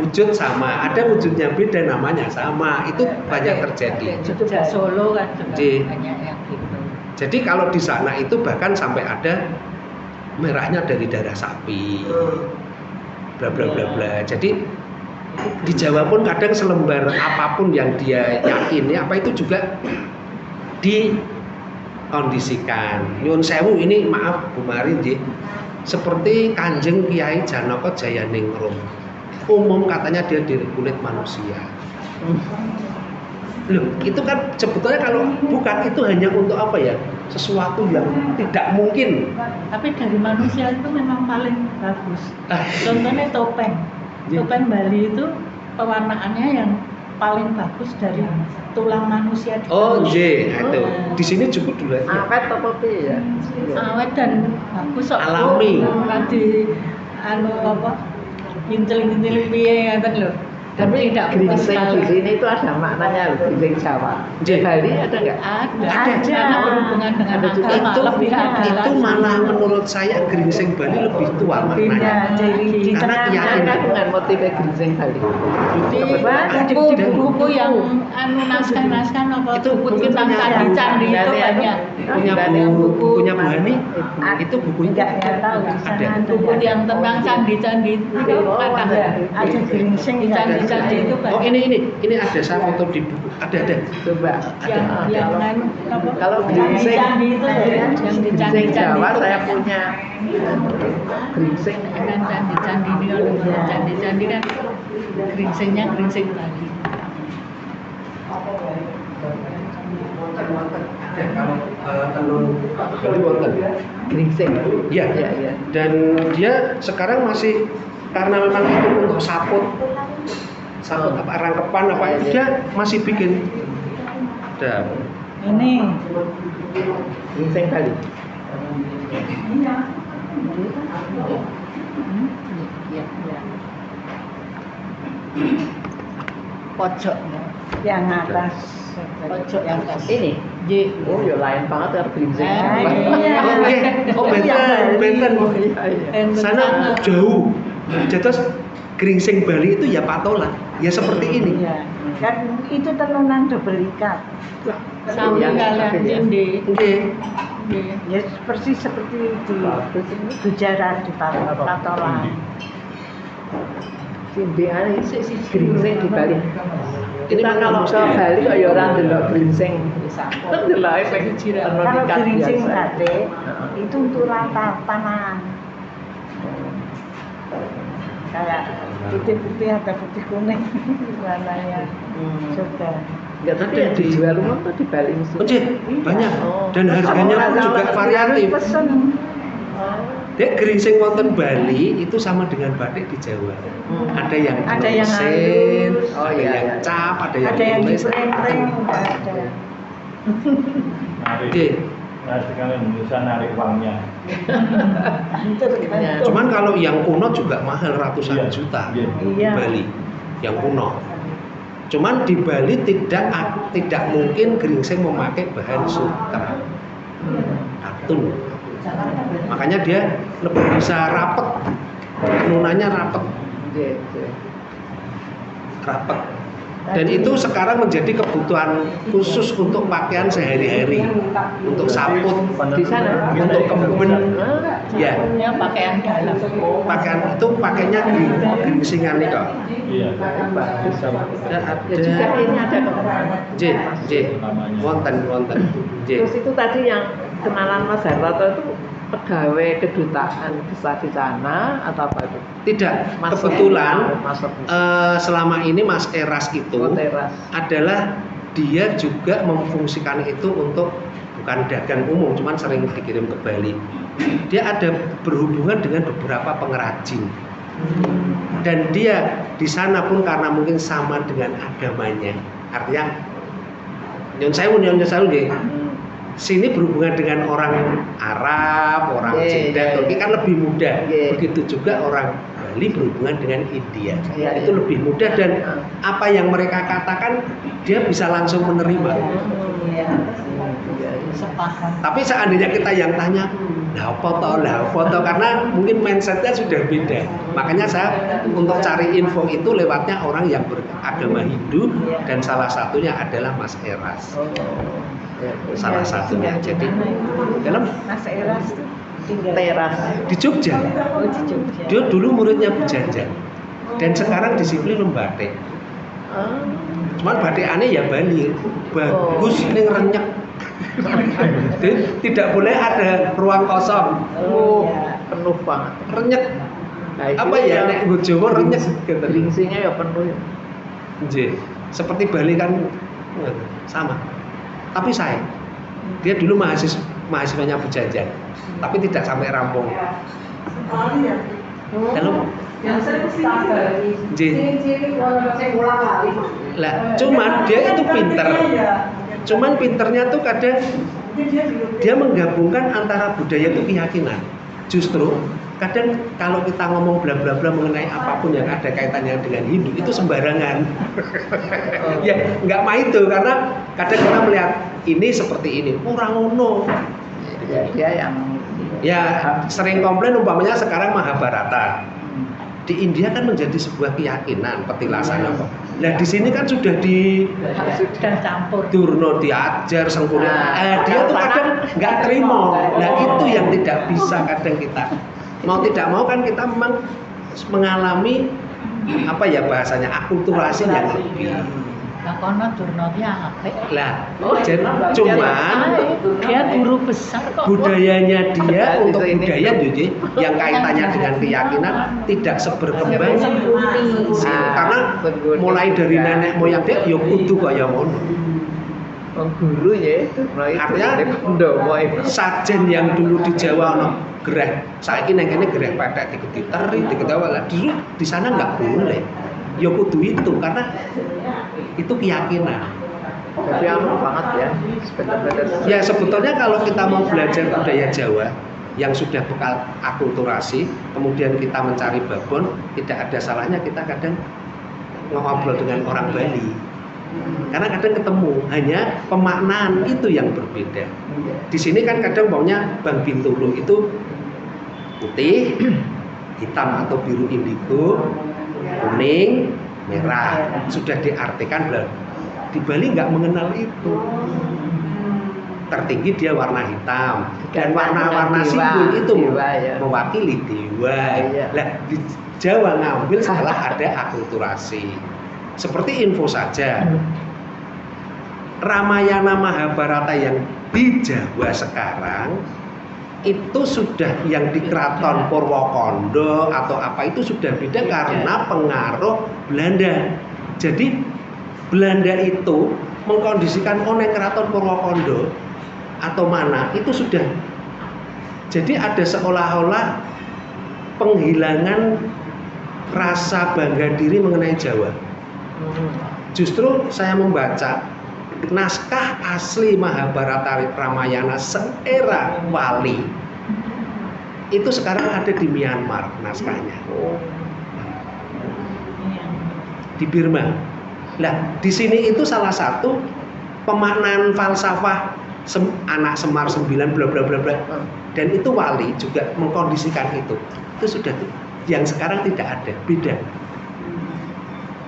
wujud sama, ada wujudnya beda, namanya sama, itu banyak terjadi. Jogja Solo kan juga Di- banyak yang gitu. Jadi kalau di sana itu bahkan sampai ada merahnya dari darah sapi, bla bla bla bla. Jadi di Jawa pun kadang selembar apapun yang dia yakini apa itu juga dikondisikan. Nyun sewu ini maaf Bu Mari nggih. Seperti Kanjeng Kiai Janaka Jayaningrum. Umum katanya dia dari kulit manusia. Loh, itu kan sebetulnya kalau bukan itu hanya untuk apa ya? Sesuatu yang tidak mungkin. Tapi dari manusia itu memang paling bagus. Contohnya topeng. Topeng Bali itu pewarnaannya yang paling bagus dari tulang manusia. Oh, itu. Di sini cukup dulu aja. Awet apa piye ya? Awet dan bagus kok. Alami. Lagi apa? Intel piye ngaten lho. Tapi tidak geringsing putus di sekali. sini itu ada maknanya loh, geringsing Jawa. Di Iya. Bali ada nggak? Ada karena berhubungan dengan Ada juga. agama Itu lebih ada itu malah menurut saya geringsing Bali lebih tua maknanya. Iya, di Karena tengah keyakinan. Ada dengan motif geringsing Bali. di Ada. buku yang naskah-naskah apa Itu buku mungkin tentang punya candi-candi itu Dari banyak. punya Bu Hani itu bukunya Nggak tahu di sana ada. Buku yang tentang candi-candi itu ada geringsing di candi-candi itu Oh banyak. ini ada saya foto di buku ada. Coba. yang Kalau geringsing candi itu ya, yang di geringsing candi-candi Jawa itu saya banyak. punya geringsing. Kan candi-candi ini kalau candi-candi kan geringsingnya geringsing Bali. Geringsing. Iya. Iya, iya. Dan dia sekarang masih karena memang itu untuk saput apa rangkepan apa itu dia masih bikin. Ada. Ini Geringsing Bali. Pojoknya, yang atas. pojok yang atas. Ini. J. Oh, ya lain banget ya geringsing. Iya. Oh Benten. Iya, iya. Sana jauh. Jadi geringsing Bali itu ya patola, ya seperti ini. Iya. Kan itu tenunan double ikat. Sami Iya, kalian iya. Jinde. Oke. Ya persis seperti di Gujarat di Patola. Bimbingan ini geringsing di Bali. Ini Kita kalau ke Bali kok ya orang delok geringsing. Kan delok pengen Kalau geringsing batik itu untuk rata tanah. Kayak putih putih ada putih kuning warnanya sudah. Enggak, tapi yang dijual umum tuh di Bali mesti. Oke, banyak. Oh. Dan harganya pun juga variatif. Pesen. Dek geringsing wonten Bali itu sama dengan batik di Jawa. Ada yang Ada yang mesin, halus. Oh, ada iya, yang iya. cap, ada yang Ada yang tulis. diperenteng, ada. Oke. Nah, sekarang bisa narik uangnya. Ya. Cuman kalau yang kuno juga mahal ratusan Iya. juta Iya. di Iya. Bali. Yang kuno. Cuman di Bali tidak mungkin geringsing memakai bahan sutra, katun. Makanya dia lebih bisa rapet, tenunannya rapet. Iya, iya. Rapet. Dan itu sekarang menjadi kebutuhan khusus untuk pakaian sehari-hari, untuk saput, Di sana untuk kemben, ya. Punya pakaian dalam. Pakaian itu pakainya geringsingan itu. Iya. bagus. Ya, Ya juga ada. ini ada kok. J, wonten. J. Terus itu tadi yang kenalan Mas Hartoto itu pegawai kedutaan besar di sana atau apa itu? Tidak, Mas- kebetulan Mas- selama ini Mas Eras itu Oh, teras. adalah dia juga memfungsikan itu untuk bukan dagang umum, cuman sering dikirim ke Bali. Dia ada berhubungan dengan beberapa pengrajin. Dan dia di sana pun karena mungkin sama dengan agamanya, artinya nyon sewu nggih. Sini berhubungan dengan orang Arab, orang Iya, Cina, iya, Turki iya. kan lebih mudah. Iya. Begitu juga orang Bali berhubungan dengan India, Iya, itu iya. lebih mudah dan apa yang mereka katakan dia bisa langsung menerima. Sepakat. Tapi seandainya kita yang tanya, lah foto, karena mungkin mindsetnya sudah beda. Makanya saya untuk cari info itu lewatnya orang yang beragama Hindu dan salah satunya adalah Mas Eras. Salah satunya. Jadi dalam Mas Eras tuh tinggal Teras. di Jogja, Oh, di Jogja. dia dulu muridnya Bu Janjan dan sekarang disiplin membatik. Cuman batik aneh ya Bali, bagus ning renyek. Jadi tidak boleh ada ruang kosong. Oh, penuh banget. Renyek. Nah, itu Apa ya nek nggo Jawa renyek gitu. Geringsingnya ya penuh. Nggih. Seperti Bali kan sama. Tapi saya dia dulu mahasiswanya Bu Janjan, tapi tidak sampai rampung. Kalau lah, cuman dia itu pinter. Cuman pinternya tuh kadang dia menggabungkan antara budaya itu keyakinan. justru kadang kalau kita ngomong bla bla bla mengenai apapun yang ada kaitannya dengan Hindu itu sembarangan. Ya nggak mah itu, karena kadang kita melihat ini seperti ini kurang ono. Ya, dia yang Ya sering komplain umpamanya sekarang Mahabharata di India kan menjadi sebuah keyakinan petilasan apa. Nah di sini kan sudah Sudah campur. Durno diajar sengkulit, dia tuh kadang nggak terima. Nah itu yang tidak bisa kadang kita mau tidak mau kan kita memang mengalami apa ya bahasanya akulturasi yang lebih. Nah, kono Durna ki apik. Lah, cuman Dia guru besar kok. budayanya dia untuk Itu ini. budaya jadi yang kaitannya dengan keyakinan tidak seberkembang sini. Karena mulai dari nenek moyang dia ya kudu kaya ngono. guru ya itu. Artinya sajen yang dulu di Jawa ono gereh, saiki neng kene gereh petek digiteri diketawa lah. Dulu di sana nggak boleh. Ya kudu itu karena itu keyakinan. Jadi anu banget ya. Benar-benar. Ya sebetulnya kalau kita mau belajar budaya Jawa yang sudah bekal akulturasi, kemudian kita mencari babon, tidak ada salahnya kita kadang ngobrol dengan orang Bali. Karena kadang ketemu, hanya pemaknaan itu yang berbeda. Di sini kan kadang maunya Bang Bintulu itu putih, hitam atau biru indigo, kuning, merah. Sudah diartikan belum? Di Bali nggak mengenal itu. Tertinggi dia warna hitam dan warna-warna simbol itu dewa, ya. mewakili dewa. Iya. Nah, di Jawa ngambil setelah ada akulturasi. Seperti info saja, Ramayana Mahabharata yang di Jawa sekarang itu sudah yang di Keraton Purwokondo atau apa itu sudah beda karena pengaruh Belanda. Jadi Belanda itu mengkondisikan oneng Keraton Purwokondo atau mana itu sudah jadi ada seolah-olah penghilangan rasa bangga diri mengenai Jawa. Justru saya membaca naskah asli Mahabharata Ramayana seera Wali itu sekarang ada di Myanmar naskahnya, di Burma. Nah, di sini itu salah satu pemaknaan falsafah anak Semar 9 bla bla bla bla. Dan itu Wali juga mengkondisikan itu. Itu sudah yang sekarang tidak ada, beda.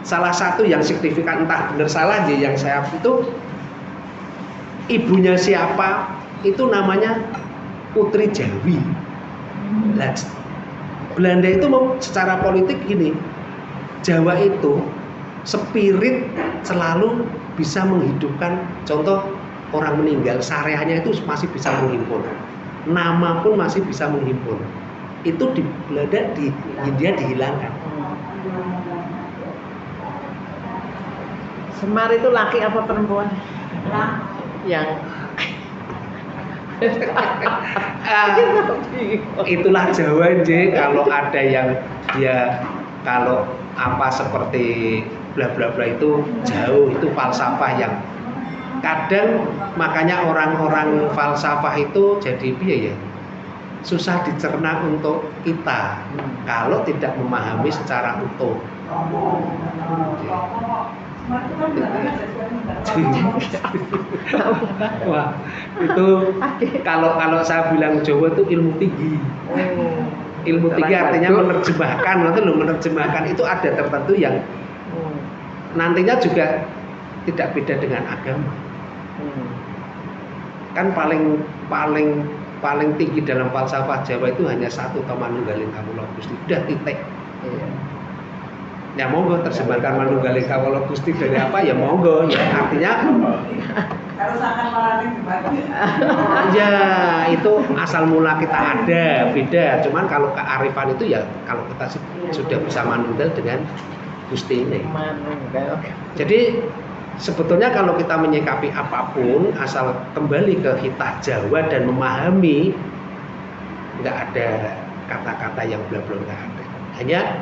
Salah satu yang signifikan entah benar salah aja yang saya itu ibunya siapa itu namanya Putri Jawi. Nah, Belanda itu secara politik gini, Jawa itu spirit selalu bisa menghidupkan. Contoh orang meninggal, sareanya itu masih bisa menghimpun, nama pun masih bisa menghimpun. Itu di Belanda, di India dihilangkan. Semar itu laki apa perempuan? Yang Itulah Jawa J. Kalau ada yang dia kalau apa seperti bla bla bla itu jauh, itu falsafah yang kadang makanya orang-orang falsafah itu jadi piye ya, susah dicerna untuk kita kalau tidak memahami secara utuh. Wah, itu kalau saya bilang Jawa itu ilmu tinggi. Ilmu tinggi artinya menerjemahkan, menerjemahkan itu ada tertentu yang nantinya juga tidak beda dengan agama. Kan paling tinggi dalam falsafah Jawa itu hanya satu, Manunggaling Kawula Gusti. Udah titik. Ya monggo terjemahkan Manunggaling Kawula Gusti dari apa ya monggo ya, artinya Kalau seakan melarang dibagi. ya itu asal mula kita ada beda. Cuman kalau kearifan itu ya kalau kita sudah bisa manunggal dengan Gusti ini. Jadi sebetulnya kalau kita menyikapi apapun asal kembali ke hitah Jawa dan memahami, nggak ada kata-kata yang bla-bla, nggak ada. Hanya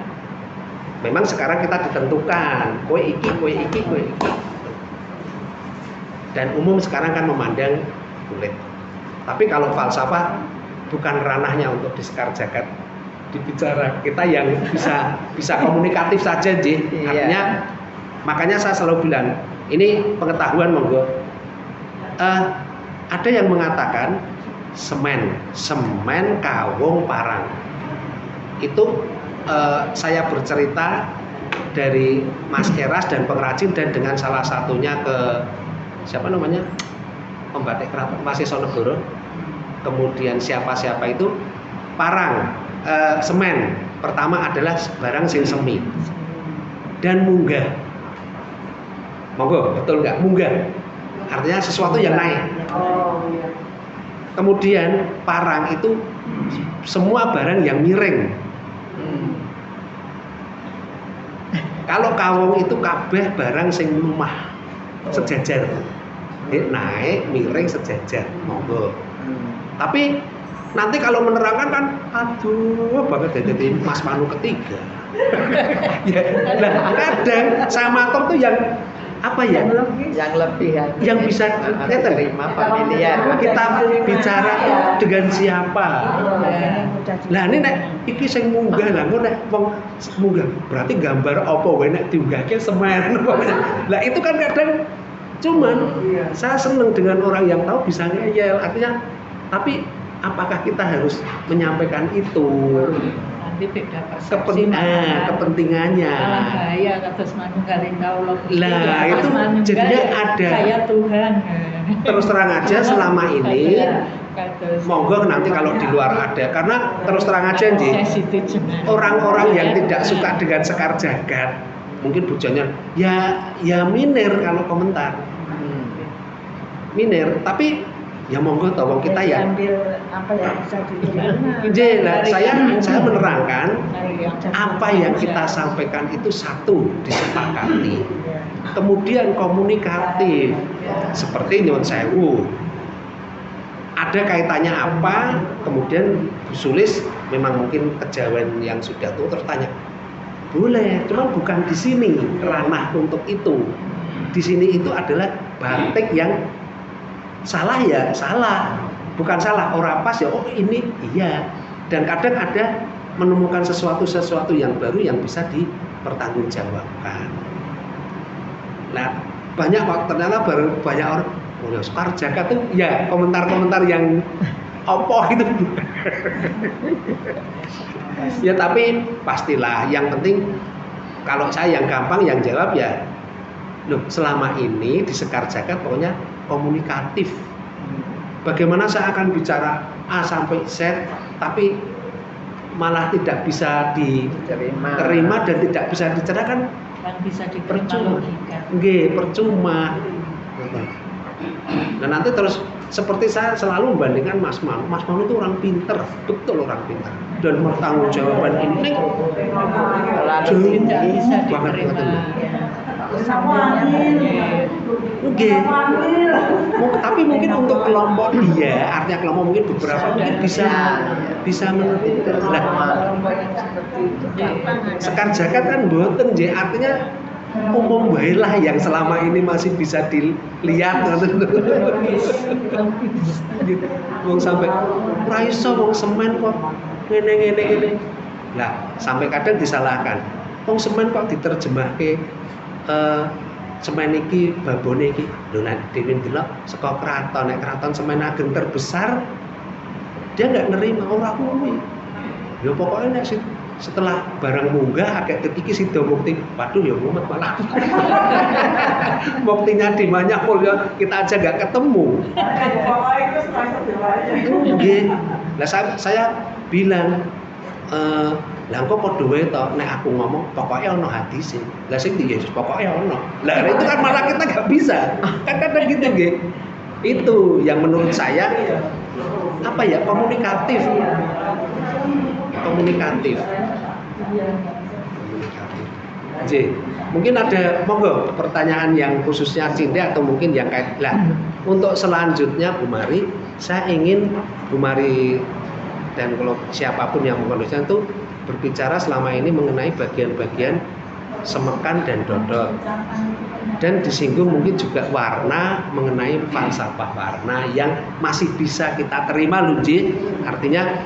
memang sekarang kita ditentukan kowe iki. Dan umum sekarang kan memandang kulit. Tapi kalau falsafah bukan ranahnya untuk disekar jagat dibicara. Kita yang bisa komunikatif saja, Ji. Artinya makanya saya selalu bilang, ini pengetahuan monggo. Ada yang mengatakan semen kawung parang. Itu saya bercerita dari Mas Keras dan pengrajin, dan dengan salah satunya ke siapa namanya, pembatik keraton Wasisonegoro, kemudian siapa itu parang, semen pertama adalah barang sing semi dan munggah. Monggo, betul nggak? Munggah artinya sesuatu yang naik. Kemudian parang itu semua barang yang miring. Kalau kawung itu kabeh barang sing lumah sejajar, naik miring sejajar. Monggo. Tapi nanti kalau menerangkan kan aduh banget jadi Mas Manu ketiga. Ya, nah kadang sama tuh yang apa ya? Yang lebih yang bisa terima familiar. Kita bicara dengan siapa? Lah ini nek iki sing munggah lah, kok nek wong munggah berarti gambar apa wae nek diunggahke semen. Lah itu kan kadang cuman saya seneng dengan orang yang tahu bisa ngeyel, artinya tapi apakah kita harus menyampaikan itu? Nanti beda persepsi kepentingannya. Malah bahaya kados manunggaling kawula. Lah itu jadinya ada. Saya Tuhan. Terus terang aja selama ini monggo nanti kalau di luar ada, karena terus terang aja Nji, orang-orang yang tidak suka dengan sekar jagat mungkin bujanya ya minir kalau komentar. Minir, tapi ya monggo toh kita ya ambil apa yang bisa diterima. Nah, saya menerangkan apa yang kita sampaikan itu satu disepakati, kemudian komunikatif seperti nyuwun sewu, ada kaitannya apa, kemudian Sulis memang mungkin kejawen yang sudah tua terus tanya boleh, cuman bukan di sini ranah untuk itu. Di sini itu adalah batik yang salah ya salah, bukan salah orang pas ya oh ini iya, dan kadang ada menemukan sesuatu yang baru yang bisa dipertanggungjawabkan. Nah banyak ternyata banyak orang oh sekar jagat tuh ya komentar-komentar yang opo gitu. Ya tapi pastilah yang penting kalau saya yang gampang yang jawab ya loh selama ini di sekar jagat pokoknya komunikatif. Bagaimana saya akan bicara A sampai Z tapi malah tidak bisa diterima dan tidak bisa diceritakan, kan bisa diterima logika. Nggih, percuma. Nah nanti terus seperti saya selalu membandingkan Mas Manu. Mas Manu itu orang pinter, betul orang pinter. Dan pertanggungjawaban ini jauh banget. Oke. Tapi mungkin untuk kelompok dia, artinya kelompok mungkin beberapa mungkin bisa mengerti. Lah, sekar jagat kan mboten nggih, artinya umum bae lah yang selama ini masih bisa dilihat ngoten. Wong sampai ora iso wong semen kok ngene. Lah, sampai kadang disalahkan. Wong semen kok diterjemahke semen iki babone iki lho nek dhewe ndelok saka kraton, nek kraton semen ageng terbesar dia nggak nerima ora kuwi. Ya pokoknya nek setelah barang munggah agak iki sida mukti waduh ya mumet malah. Muktinya di banyak mulya kita aja nggak ketemu. Nggih. Lah saya bilang lah kok padha wae to nek aku ngomong pokoknya ono hadise. Lah sing di Yesus pokoknya ono. Lah itu kan malah kita enggak bisa. Kan kadang gitu nggih. Itu yang menurut saya apa ya komunikatif. J. Mungkin ada monggo pertanyaan yang khususnya Cinta atau mungkin yang kait lah. Untuk selanjutnya Bu Mari, saya ingin Bu Mari dan kalau siapapun yang mengontrolnya itu berbicara selama ini mengenai bagian-bagian semekan dan dodol. Dan disinggung mungkin juga warna, mengenai falsafah warna yang masih bisa kita terima loh Ji. Artinya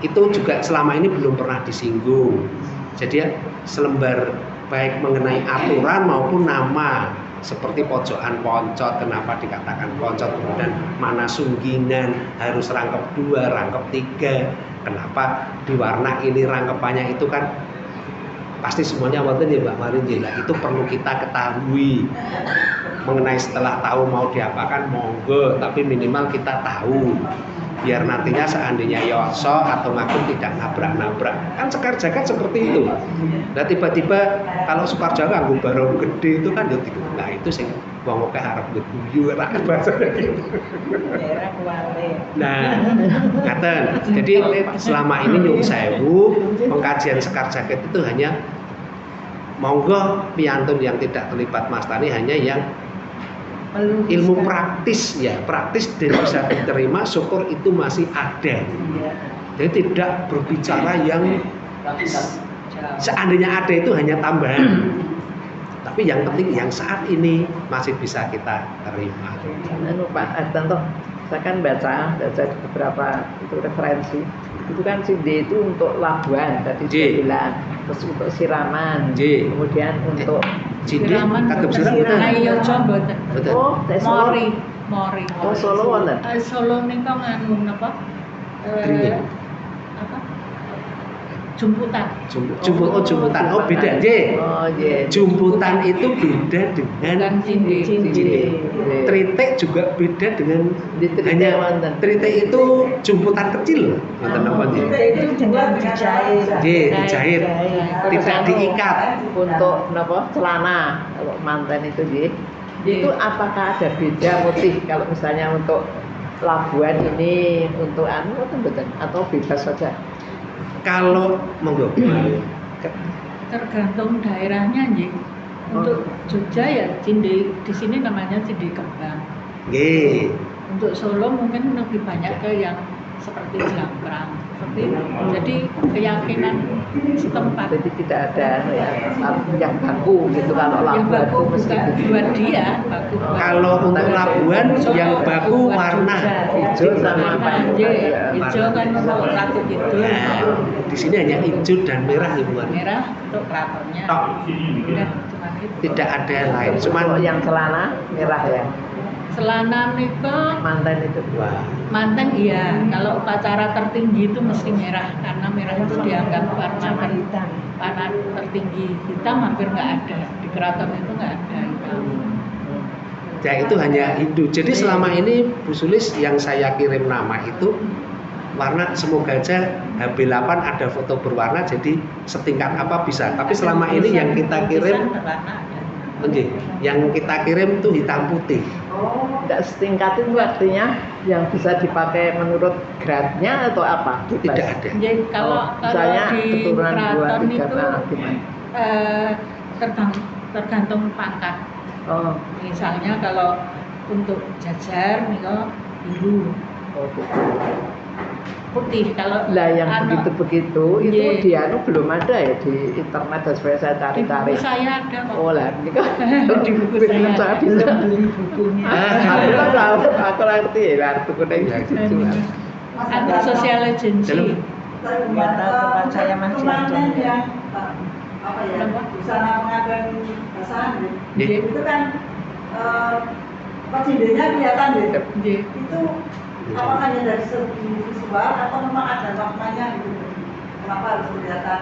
itu juga selama ini belum pernah disinggung. Jadi selembar baik mengenai aturan maupun nama, seperti pojokan poncot, kenapa dikatakan poncot, kemudian mana sunggingan harus rangkep 2, rangkep 3, kenapa di warna ini rangkepannya itu kan pasti semuanya wonten ya Mbak Marin. Nah, itu perlu kita ketahui. Mengenai setelah tahu mau diapakan monggo, tapi minimal kita tahu biar nantinya seandainya yoso atau ngagum tidak nabrak-nabrak. Kan Sekar Jagad seperti itu. Nah tiba-tiba kalau Sekar Jagad nganggo barong gede itu kan ya nah itu sing wong akeh arep guyu ra bahasane gitu. Daerah kuwale. Nah, ngaten. Jadi selama ini nyuwun sewu pengkajian Sekar Jagad itu hanya monggo piantun yang tidak terlibat Mas Tani, hanya yang ilmu praktis ya, praktis dan bisa diterima, syukur itu masih ada. Jadi tidak berbicara yang seandainya ada itu hanya tambahan. Tapi yang penting yang saat ini masih bisa kita terima. Anu Pak, contoh saya kan baca beberapa itu referensi. Itu kan Cinde itu untuk labuan tadi saya bilang, terus untuk siraman, kemudian untuk Cinde kagem siram betul. Ayo coba betul. Oh, Mori. Oh, Solo wonten. Solo niku nganu napa? Apa? Jumputan. Jumputan. Oh beda nggih. Oh nggih. Jumputan itu beda dengan Cinde. Tritek juga beda dengan hanya tritek itu jumputan kecil. Ngoten napa nggih? Itu dengan dijahit. Nggih, dijahit. Tidak diikat. Untuk napa? Celana. Kalau manten itu nggih. Itu apakah ada beda motif kalau misalnya untuk labuan ini untuk anu atau bebas saja? Kalau monggo. Tergantung daerahnya nggih. Untuk Jogja ya Cinde, di sini namanya Cinde Kembang. Nggih. Untuk Solo mungkin lebih banyak ke yang seperti Jangkrang, seperti itu. Jadi keyakinan setempat. Jadi tidak ada ya yang baku gitu kalau Yang labuan baku itu mesti bukan buat dia, baku. Kalau untuk labuan yang baku warna hijau sama Hijau kan untuk ratu itu. Nah, di sini hanya hijau dan merah ya Bu. Merah untuk keratonnya. Tok. Udah cuma itu. Tidak ada yang lain. Cuman Kalau yang celana merah ya. Selana niko Manten itu. wah, manten iya. Kalau upacara tertinggi itu mesti merah karena merah itu dianggap warna tertinggi. Hitam hampir nggak ada di keraton itu nggak ada hitam. ya itu hanya Hindu. Jadi selama ini Bu Sulis yang saya kirim nama itu warna semoga aja HB8 ada foto berwarna jadi setingkat apa bisa. Tapi selama ini yang kita kirim yang kita kirim itu hitam putih. Tidak setingkat itu artinya yang bisa dipakai menurut grade-nya atau apa? Tidak ada. Jadi kalau Misalnya di keturunan 2, keraton 3 itu gimana? tergantung pangkat. Oh, Misalnya kalau untuk jajar niko biru, oh gitu. putih. Kalau Lah yang anu, begitu-begitu itu Iya. dia itu belum ada ya di internet dan supaya saya di buku cari-cari. saya ada kok. Oh lah, ini kan Di buku saya saya ada. bisa. Beli bukunya. Aku kan tahu, aku ngerti ya, kartu kuning gitu. Ada social agency. Dalam- Nggak tahu tempat saya masih Kemarin ada. yang apa ya? Kenapa? Busana pengaduan basahan Nggih. itu kan percindenya kelihatan deh. Nggih. Itu apa hanya dari segi visual atau memang ada maknanya gitu? Kenapa harus kelihatan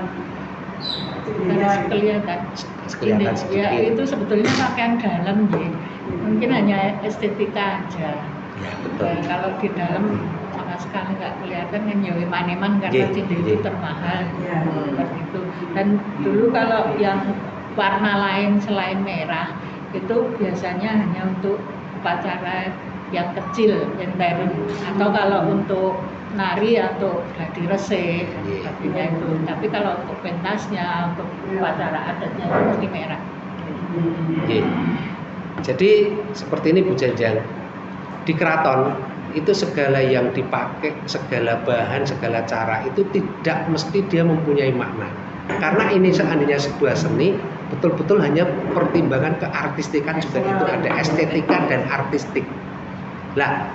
percindenya? Harus kelihatan. Kelihatan Ya sedikit. itu sebetulnya pakaian dalam nggih. Mungkin hanya estetika aja. Ya betul. Ya, kalau di dalam sama sekali nggak kelihatan kan ya iman-iman karena Nggih, cinde nggih. itu termahal. Iya. Seperti itu. Dan dulu kalau yang warna lain selain merah itu biasanya hanya untuk upacara yang kecil, yang dari atau kalau untuk nari atau gladi resik, artinya itu. Tapi kalau untuk pentasnya, untuk upacara adatnya itu mesti merah. Nggih. Jadi seperti ini Bu Janjang. Di keraton itu segala yang dipakai, segala bahan, segala cara itu tidak mesti dia mempunyai makna. Karena ini seandainya sebuah seni, betul-betul hanya pertimbangan keartistikan juga itu ada estetika dan artistik. Lah,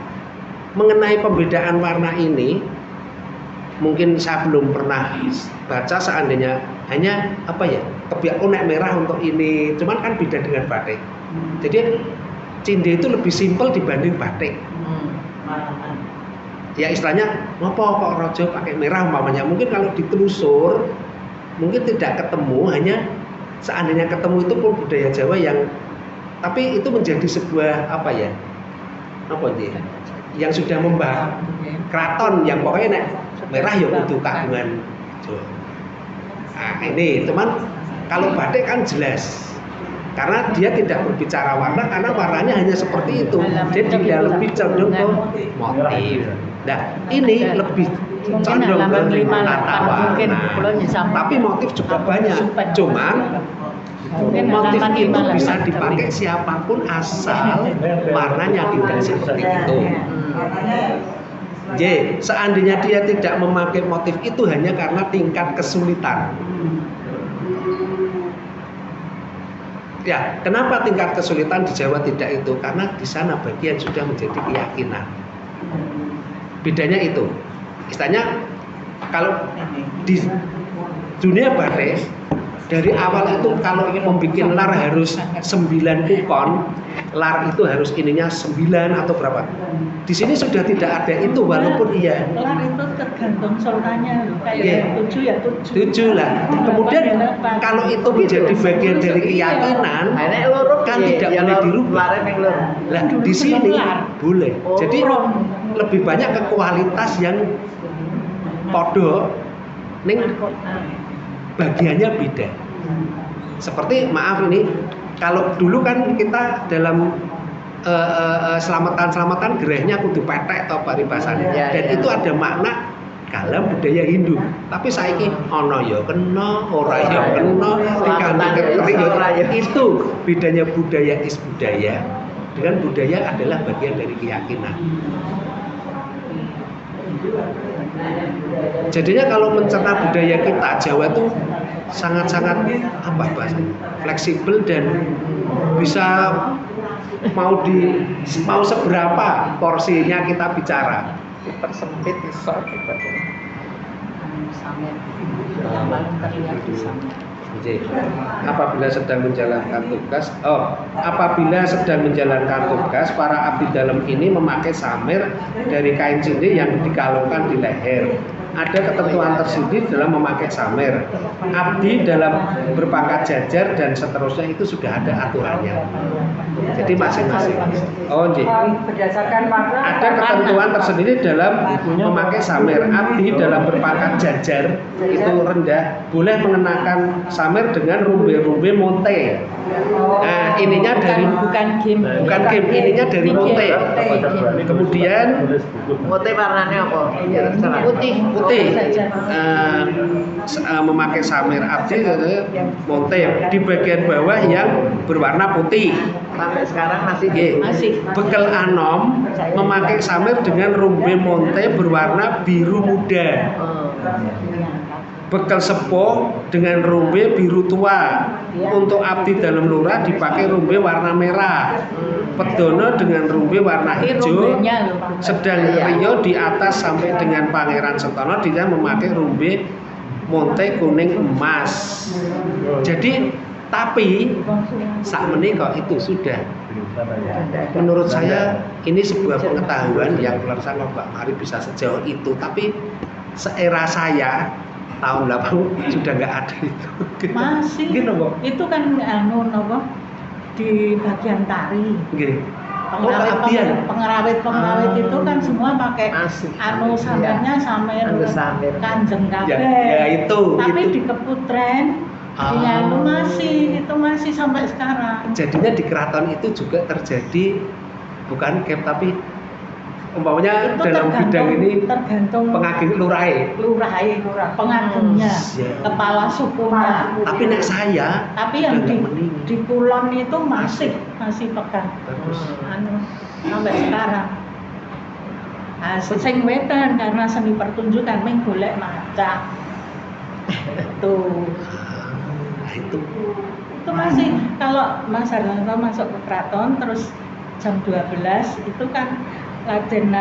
mengenai pembedaan warna ini mungkin saya belum pernah baca seandainya hanya apa ya kebiak nek merah untuk ini, cuman kan beda dengan batik. Jadi cinde itu lebih simpel dibanding batik. Ya istilahnya ngopo kok rojo pakai merah umpamanya, mungkin kalau ditelusur mungkin tidak ketemu, hanya seandainya ketemu itu pun budaya Jawa yang tapi itu menjadi sebuah apa ya yang sudah membahas keraton yang pokoknya nek merah ya kudu kagungan Jawa. Nah ini teman, kalau batik kan jelas karena dia tidak berbicara warna karena warnanya hanya seperti itu, dia tidak lebih condong ke motif. Nah ini lebih condong ke tata warna, tapi motif juga banyak, cuman motif itu bisa dipakai siapapun asal warnanya tidak seperti itu. J, seandainya dia tidak memakai motif itu hanya karena tingkat kesulitan. Ya, kenapa tingkat kesulitan di Jawa tidak itu? Karena di sana bagian sudah menjadi keyakinan. Bedanya itu. Istilahnya kalau di dunia batik dari awal itu kalau membuat lar harus 9 ukon, lar itu harus ininya 9 atau berapa. Di sini sudah tidak ada itu walaupun iya. Lar itu tergantung sultannya, kayak 7 ya 7 lah. Kemudian kalau itu menjadi bagian dari keyakinan, kan tidak boleh dirubah. Lah di sini boleh. Jadi lebih banyak ke kualitas yang podo, ning bagiannya beda. Seperti maaf ini, kalau dulu kan kita dalam selamatan gerehnya kudu petek atau paribasan, dan itu ada makna dalam budaya Hindu. Tapi saiki ono ya kena, ora ya kena, diganti kering itu bedanya budaya is budaya dengan budaya adalah bagian dari keyakinan. Jadinya kalau mencerna budaya kita Jawa itu sangat-sangat apa bahasanya fleksibel dan bisa mau seberapa porsinya kita bicara. Dipersempit iso Apabila sedang menjalankan tugas, para abdi dalam ini memakai samer dari kain cinde yang dikalungkan di leher. Ada ketentuan tersendiri dalam memakai samer. Abdi dalam berpangkat jajar dan seterusnya itu sudah ada aturannya. Jadi masing-masing. Berdasarkan warna. Ada ketentuan tersendiri dalam memakai samer. Abdi dalam berpangkat jajar itu rendah boleh mengenakan samer dengan rumbe-rumbe monte. Nah, ininya dari bukan game, ininya dari monte. Kemudian motif warnanya apa? putih. Memakai samer abdi monte di bagian bawah yang berwarna putih. Sampai sekarang masih Bekel anom memakai samer dengan rumbe monte berwarna biru muda. Bekel sepuh dengan rumbe biru tua. Untuk abdi dalam lurah dipakai rumbe warna merah. Pedono dengan rumbe warna hijau. Sedang Rio di atas sampai dengan Pangeran Setono dia memakai rumbe monte kuning emas. Jadi tapi saat menikah itu sudah. Menurut saya ini sebuah pengetahuan yang bersama Mbak Mari bisa sejauh itu. Tapi seera saya tahun 80 sudah nggak ada itu. Masih. Gitu, itu kan di bagian tari. Gitu. Pengrawit itu kan semua pakai samernya samer kanjeng kabeh. Ya itu. Tapi di Keputren itu masih sampai sekarang. Jadinya di keraton itu juga terjadi bukan camp tapi umpamanya itu dalam bidang ini tergantung pengageng lurah, pengagengnya, kepala sukunya. Tapi nek saya, tapi yang di Kulon itu masih pegang. Sampai sekarang. Nah, sing wetan karena seni pertunjukan ming golek maca. Itu Itu masih kalau Mas Hartanto masuk ke keraton terus jam 12 itu kan laden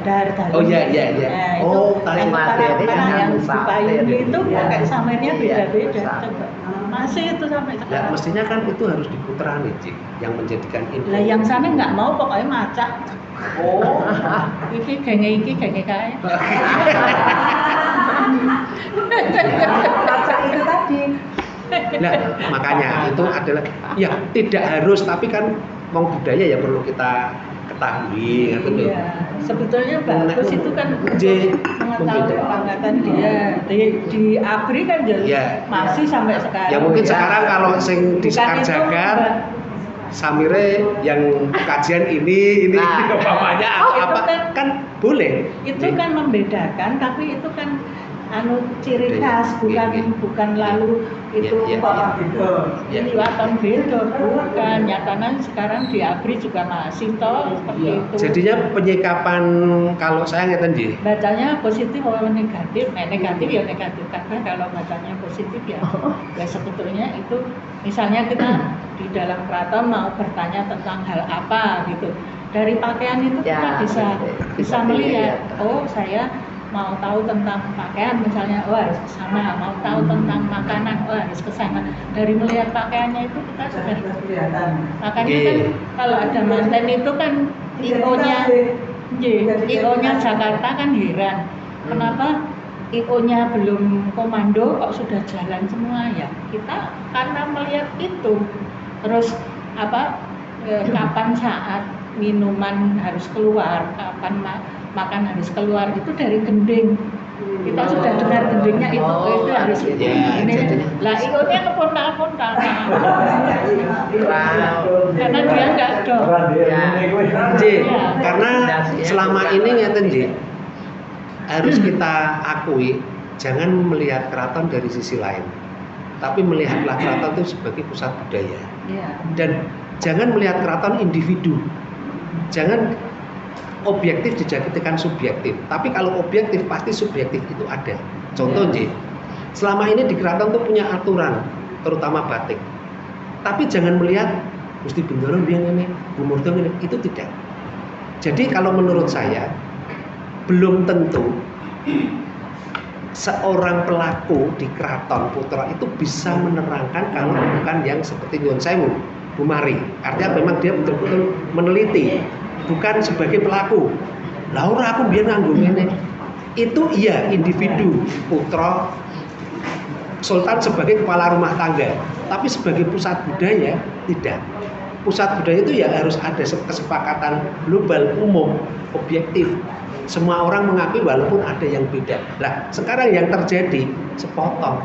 dahar dalem. Oh iya. Nah, Oh, itu tali materi para kan yang satir. dipayung itu Iya. pakai samirnya beda-beda. Iya, Coba. Masih itu sampai Lah sekarang. mestinya kan itu harus diputar nih, Cik, yang menjadikan info. Lah yang sana nggak mau pokoknya macak. Oh, iki genge kae. Macam itu tadi. Nah, makanya itu adalah ya tidak harus, tapi kan mau budaya ya perlu kita ketahui kan betul. Iya, sebetulnya bagus itu kan mengetahui pangkatan dia di ABRI kan jadi Iya. masih sampai sekarang. Ya mungkin Ya. sekarang kalau sing di Bukan Sekar itu, Jagat Samire yang kajian ini Nah. umpamanya atau itu apa kan boleh. itu kan membedakan, tapi itu kan ciri Iya, khas, iya. bukan lalu itu Iya. Ya. kelihatan beda, bukan. Nyatanya sekarang di ABRI juga masih toh seperti Iya. itu. Jadinya penyikapan kalau saya ngeten nggih. Bacanya positif atau negatif, negatif ya negatif, karena kalau bacanya positif ya sebetulnya itu misalnya kita di dalam keraton mau bertanya tentang hal apa gitu, dari pakaian itu Ya, kita betul. bisa Bisa melihat, dilihat. oh saya mau tahu tentang pakaian misalnya, oh harus ke sana, mau tahu tentang makanan, oh harus ke sana. Dari melihat pakaiannya itu kita sudah kelihatan. makanya kan kalau ada manten itu kan IO-nya IO-nya Jakarta kan heran kenapa IO-nya belum komando kok sudah jalan semua ya. Kita karena melihat itu terus kapan saat minuman harus keluar, kapan makan harus keluar itu dari gending. Kita sudah dengar gendingnya itu harus itu. Ya, Ini jadinya. lah IO-nya kepontal-pontal. Wow. Karena dia nggak dong. J, karena selama ini ngeten J, harus kita akui jangan melihat keraton dari sisi lain, tapi melihatlah keraton itu sebagai pusat budaya. Iya. Dan jangan melihat keraton individu, jangan objektif dijadikan subjektif. Tapi kalau objektif pasti subjektif itu ada. Contoh J, selama ini di keraton tuh punya aturan, terutama batik. Tapi jangan melihat Gusti Bendoro biang ini, Bu Murto ini, itu tidak. Jadi kalau menurut saya belum tentu seorang pelaku di keraton putra itu bisa menerangkan kalau bukan yang seperti Nyuwun Sewu, Bu Mari. Artinya memang dia betul-betul meneliti, bukan sebagai pelaku. Laura aku biar nganggo ngene. Itu iya individu putra Sultan sebagai kepala rumah tangga, tapi sebagai pusat budaya tidak. Pusat budaya itu ya harus ada kesepakatan global umum objektif. Semua orang mengakui walaupun ada yang beda. Nah, sekarang yang terjadi sepotong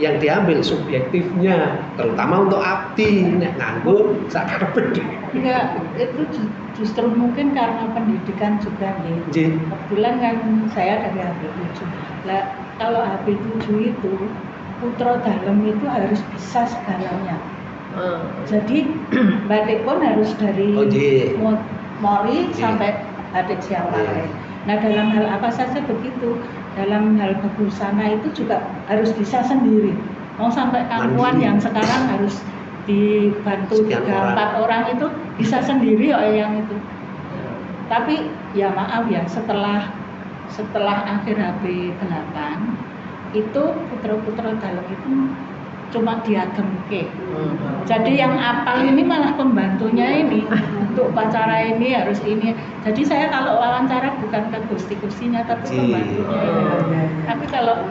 yang diambil subjektifnya, terutama untuk abdi nek nganggo sakar beda. Enggak, itu justru mungkin karena pendidikan juga nih. Nggih. Kebetulan kan saya dari HB7. Lah kalau HB7 itu putra dalem itu harus bisa segalanya. Jadi batik pun harus dari Oh, nggih. Mori Nggih. sampai batik siapa Nggih. lain. Nah dalam hal apa saja begitu. Dalam hal berbusana itu juga harus bisa sendiri. Mau sampai kampuan Mandiri. yang sekarang harus dibantu Sekian 3-4 orang itu bisa sendiri yang itu. Tapi ya maaf ya setelah akhir HB8 itu putra-putra dalam itu cuma diagemke. Jadi yang apal ini malah pembantunya ini untuk upacara ini harus ini. Jadi saya kalau wawancara bukan ke gusti-gustinya tapi pembantunya. Tapi kalau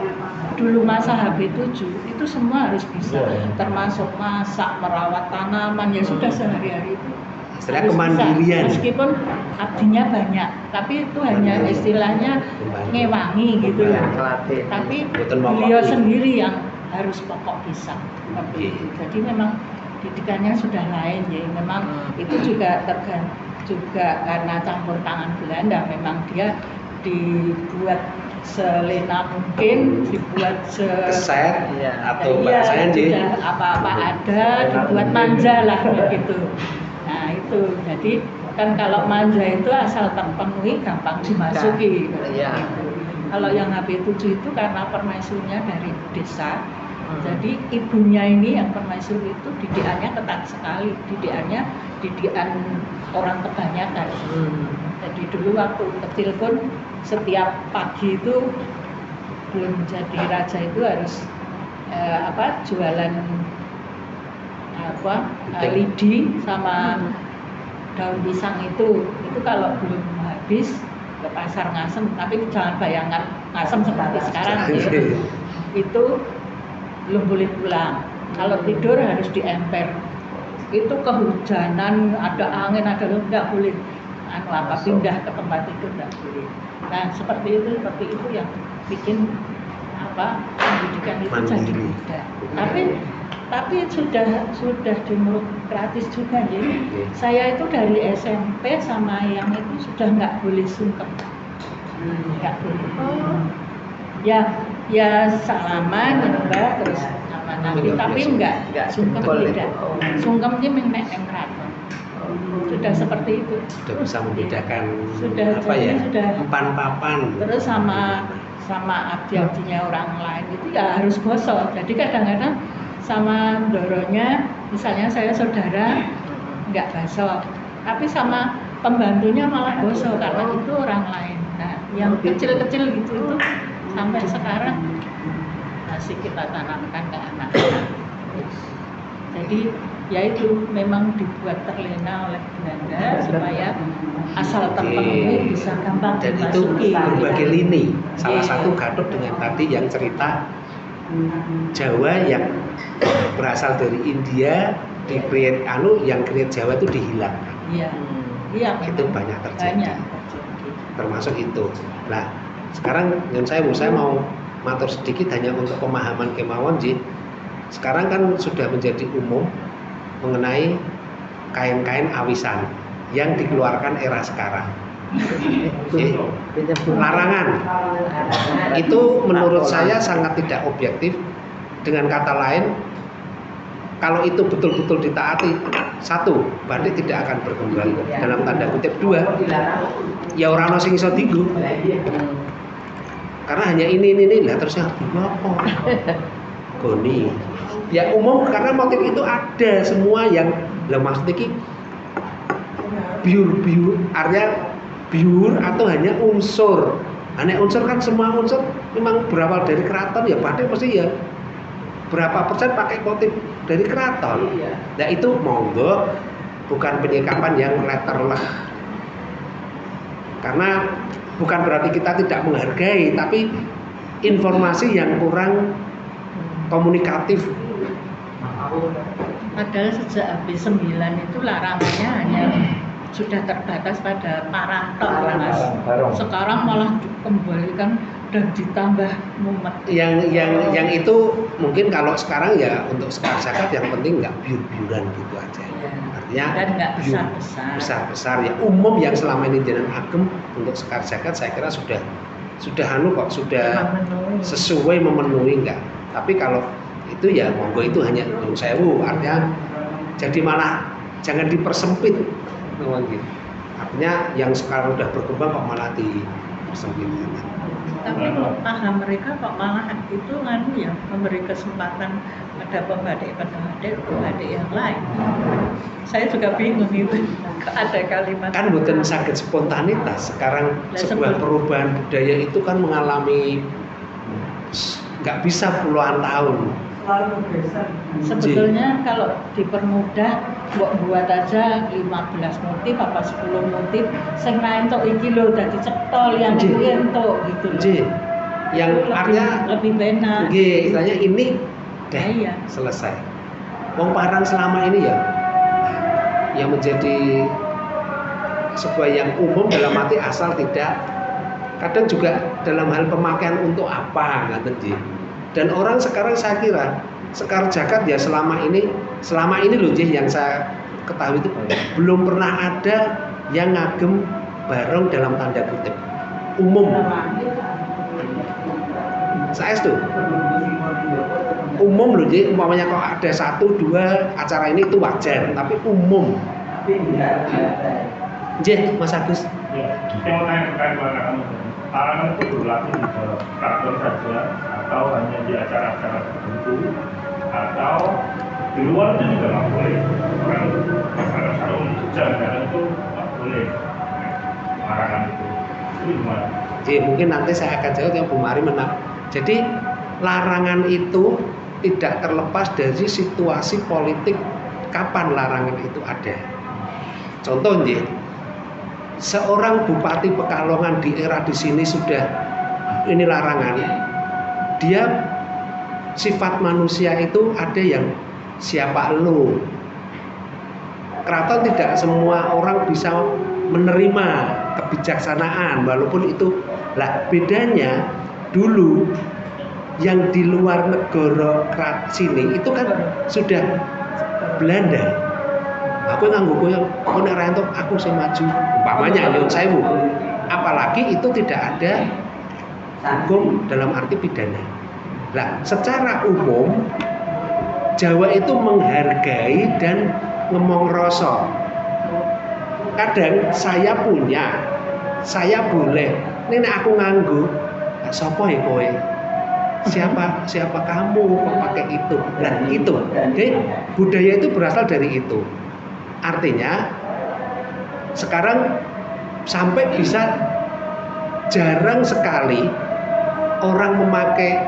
dulu masa HB7 itu semua harus bisa, termasuk masak, merawat tanaman ya sudah sehari-hari itu. Istilah harus kemandirian. bisa. Meskipun abdinya banyak, tapi itu hanya istilahnya ngewangi gitu ya. Pelatih. Tapi Boten pokok. beliau sendiri yang harus pokok bisa. Seperti itu. Iya. Jadi memang didikannya sudah lain ya. Memang itu juga juga karena campur tangan Belanda. Memang dia dibuat selena mungkin, dibuat Keset Iya. atau iya, bahasanya J. sudah apa-apa ada, dibuat manja lah begitu. Nah itu, jadi kan kalau manja itu asal terpenuhi gampang dimasuki. Iya. Gitu. Kalau yang HB7 itu karena permaisurinya dari desa, Jadi ibunya ini yang permaisuri itu didikannya ketat sekali, didikan orang kebanyakan. Jadi dulu waktu kecil pun setiap pagi itu belum jadi raja itu harus jualan lidi sama daun pisang itu kalau belum habis ke pasar Ngasem, tapi jangan bayangkan Ngasem seperti sekarang itu belum boleh pulang. Kalau tidur harus diemper. Itu kehujanan, ada angin, ada nggak boleh pindah ke tempat tidur nggak boleh. Nah seperti itu yang bikin pendidikan itu jadi mudah. Tapi sudah demokratis juga. Jadi saya itu dari SMP sama yang itu sudah nggak boleh sungkem, nggak boleh. Ya salaman Mbak, terus nanti tapi enggak sungkem tidak. Sungkem dia mek keraton. Sudah seperti itu. Sudah bisa membedakan sudah empan papan. Terus sama abdi-abdinya orang lain itu ya harus bosok. Jadi kadang-kadang sama doronya, misalnya saya saudara enggak bosok, tapi sama pembantunya malah bosok karena itu orang lain. Nah, yang kecil-kecil gitu itu sampai sekarang masih kita tanamkan ke anak-anak. Jadi ya itu memang dibuat terlena oleh Belanda supaya asal terpenuhi bisa gampang dan dimasuki. itu berbagai lini. Salah satu Gatot dengan tadi yang cerita Jawa yang berasal dari India di create yang create Jawa itu dihilangkan. Iya. Itu banyak terjadi. Termasuk itu. Nah, sekarang yang saya mau matur sedikit hanya untuk pemahaman kemawon Ji. Sekarang kan sudah menjadi umum mengenai kain-kain awisan yang dikeluarkan era sekarang. Larangan. Itu menurut saya sangat tidak objektif. Dengan kata lain, kalau itu betul-betul ditaati, satu, batik tidak akan berkembang dalam tanda kutip. Dua, ya orang sing iso dienggo. Karena hanya ini lah terusnya apa? Goni. Ya umum karena motif itu ada semua yang maksud iki biur artinya biur atau hanya unsur. Hanya unsur kan semua unsur memang berawal dari keraton ya batik pasti ya berapa persen pakai motif dari keraton. Nah itu monggo bukan penyikapan yang letter lah. Karena bukan berarti kita tidak menghargai, tapi informasi yang kurang komunikatif. Padahal sejak habis 9 itu larangannya hanya sudah terbatas pada parang tok, Mas. Sekarang malah dikembalikan dan ditambah mumet. Yang itu mungkin kalau sekarang ya untuk sekar zakat yang penting nggak biur-biuran gitu aja. Artinya dan nggak besar-besar ya umum yang selama ini jalan agem untuk sekar zakat saya kira sudah sesuai memenuhi enggak. Tapi kalau itu ya monggo itu hanya nyuwun sewu, artinya jadi malah jangan dipersempit. Artinya yang sekarang udah berkembang kok malah dipersempit. Tapi paham mereka kok malah itu ya memberi kesempatan pada pembatik yang lain. Saya juga bingung itu. Ada kalimat kan bukan sakit spontanitas. Sekarang sebuah perubahan budaya itu kan mengalami nggak bisa puluhan tahun. Sebetulnya kalau dipermudah buat aja 15 motif apa 10 motif sing lain tok iki lho dadi cetol yang iki entuk gitu loh. Yang artinya lebih benar. Nggih, istilahnya ini selesai. Wong Parang selama ini ya yang menjadi sebuah yang umum dalam arti asal tidak kadang juga dalam hal pemakaian untuk apa ngaten nggih. Dan orang sekarang saya kira sekar zakat ya selama ini loh Jih yang saya ketahui itu belum pernah ada yang ngagem barong dalam tanda kutip umum. Saya itu umum loh Jih, umpamanya kok ada 1-2 acara ini itu wajar, tapi umum. Jih, Mas Agus. Saya mau tanya terkait warna kamu. larangan itu berlaku di kantor saja, atau hanya di acara-acara tertentu, atau di luar itu juga nggak boleh. Orang masyarakat secara umum negara itu nggak boleh larangan itu. Itu gimana? Jadi mungkin nanti saya akan jawab yang Bu Mari menang. Jadi larangan itu tidak terlepas dari situasi politik kapan larangan itu ada. Contoh nih, seorang Bupati Pekalongan di era di sini sudah ini larangan. Dia sifat manusia itu ada yang siapa lu. Keraton tidak semua orang bisa menerima kebijaksanaan walaupun itu lah bedanya dulu yang di luar negara sini itu kan sudah Belanda. Aku nganggo koyo nek ra entuk aku sing maju umpamanya nyuwun sewu. Apalagi itu tidak ada hukum dalam arti pidana. Nah, secara umum Jawa itu menghargai dan ngomong rasa. Kadang saya punya, saya boleh. Nek aku nganggo, sapa ya kowe? Siapa kamu kok pakai itu? Nah, itu. Jadi budaya itu berasal dari itu. Artinya sekarang sampai bisa jarang sekali orang memakai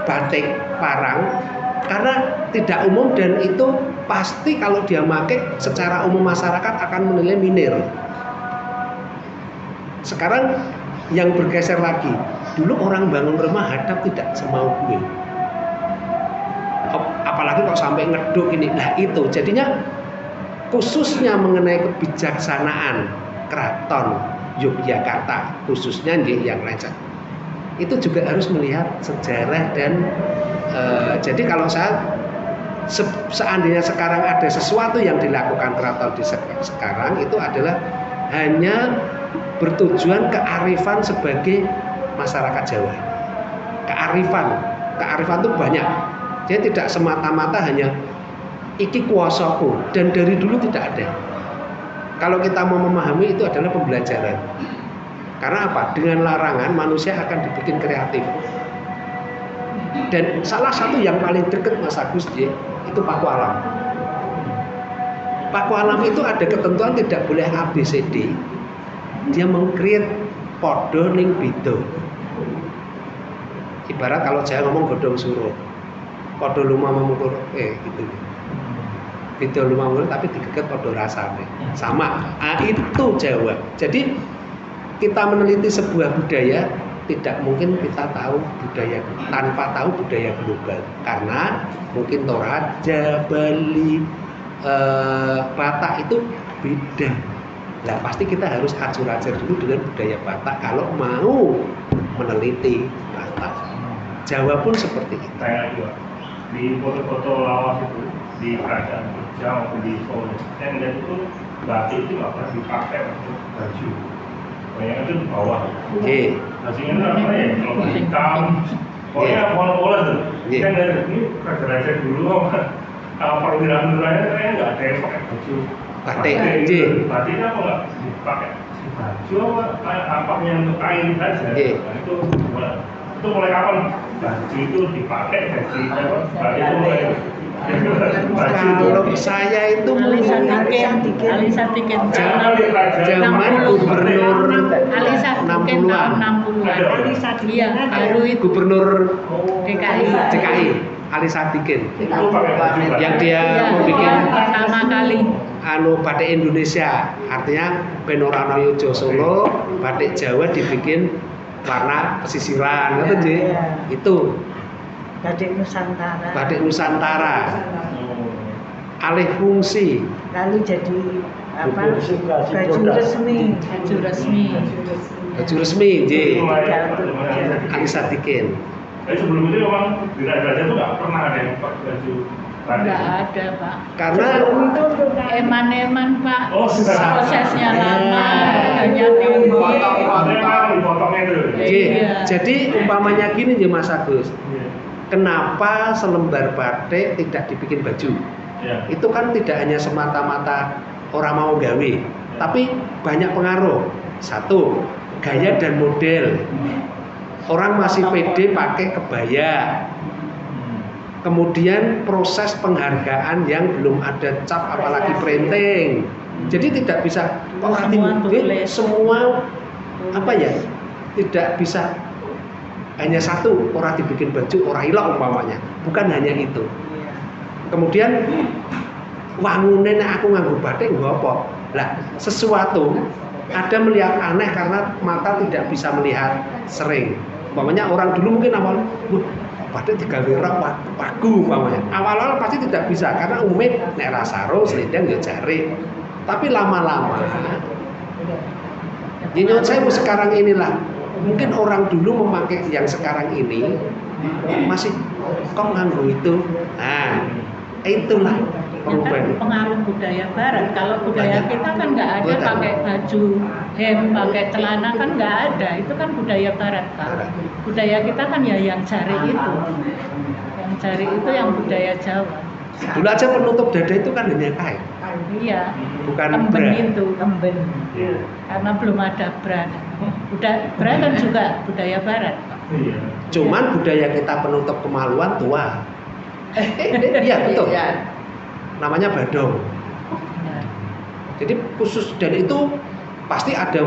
batik parang karena tidak umum dan itu pasti kalau dia pakai secara umum masyarakat akan menilai minir. Sekarang yang bergeser lagi, dulu orang bangun rumah hadap tidak semau gue. Apalagi kok sampai ngeduk ini. Nah itu jadinya khususnya mengenai kebijaksanaan keraton Yogyakarta khususnya yang lain itu juga harus melihat sejarah dan jadi kalau saya seandainya sekarang ada sesuatu yang dilakukan keraton di sekarang itu adalah hanya bertujuan kearifan sebagai masyarakat Jawa. Kearifan itu banyak. Jadi tidak semata-mata hanya iki kuasaku dan dari dulu tidak ada. Kalau kita mau memahami itu adalah pembelajaran. Karena apa? Dengan larangan manusia akan dibikin kreatif. Dan salah satu yang paling dekat Mas Agus itu Paku Alam. Paku Alam itu ada ketentuan tidak boleh ABCD. Dia meng-create podo ning beda. Ibarat kalau saya ngomong godhong suruh. Podo luma memukul gitu. Beda luma memukul tapi digeget podo rasane. Sama. Itu Jawa. Jadi kita meneliti sebuah budaya tidak mungkin kita tahu budaya tanpa tahu budaya global karena mungkin Toraja, Bali, Batak itu beda. Nah pasti kita harus acur-acur dulu dengan budaya Batak kalau mau meneliti Batak. Jawa pun seperti itu. Di foto-foto lawas itu di kerajaan Jogja maupun di Solo, saya melihat itu batik itu nggak pernah dipakai untuk baju. Banyak itu di bawah. Hasilnya itu apa ya? Kalau hitam, pokoknya pola-pola tuh. Saya ngeliat ini raja-raja dulu perwira-wiranya kayaknya nggak ada yang pakai baju batik. Batiknya apa nggak dipakai baju apa yang untuk kain saja. Nah, itu mulai kapan baju itu dipakai batik itu mulai kalau saya itu Alisa Tiken zaman gubernur Alisa Tiken tahun 60-an. Iya, baru itu gubernur DKI Alisa Tiken yang dia membuat pertama kali batik Indonesia, artinya Benorano Yojo Solo, batik Jawa dibikin warna pesisiran, gitu sih. Itu Batik Nusantara. Batik Nusantara. Alih fungsi. Lalu jadi apa? Baju resmi. Baju resmi, J. Alisa Tiken. Tapi sebelum itu memang di raja itu nggak pernah ada yang pakai baju batik. nggak ada Pak. Karena Eman-eman Pak. Susah. Prosesnya lama, hanya tinggi. Dipotongnya itu. Jadi umpamanya gini ya Mas Agus. Kenapa selembar batik tidak dibikin baju? Itu kan tidak hanya semata-mata orang mau gawe, tapi banyak pengaruh. Satu, gaya dan model. Orang masih pede pakai kebaya. Kemudian proses penghargaan yang belum ada cap apalagi printing. Jadi tidak bisa semua apa ya? Tidak bisa hanya satu orang dibikin baju orang hilak umpamanya. Bukan hanya itu. Kemudian wangune nek aku nganggo batik nggo apa? Lah, sesuatu ada melihat aneh karena mata tidak bisa melihat sering. Umpamanya orang dulu mungkin awal, batik digawe rok wagu umpamanya. Awal-awal pasti tidak bisa karena umumnya nek ra sarung selendang ya jarik. Tapi lama-lama nyuwun saya sekarang inilah mungkin orang dulu memakai yang sekarang ini masih kok nganggo itu. Nah, itulah perubahan. Pengaruh budaya barat. Kalau budaya kita kan nggak ada pakai baju hem, pakai celana kan nggak ada. Itu kan budaya barat, Pak. Budaya kita kan ya yang jari itu. Yang jari itu yang budaya Jawa. Dulu aja penutup dada itu kan hanya kain. Iya. Bukan kemben bra. itu, kemben. Karena belum ada bra. Bra kan juga budaya barat, Pak. Cuman budaya kita penutup kemaluan tua. Iya betul. Namanya badong. Jadi khusus dan itu pasti ada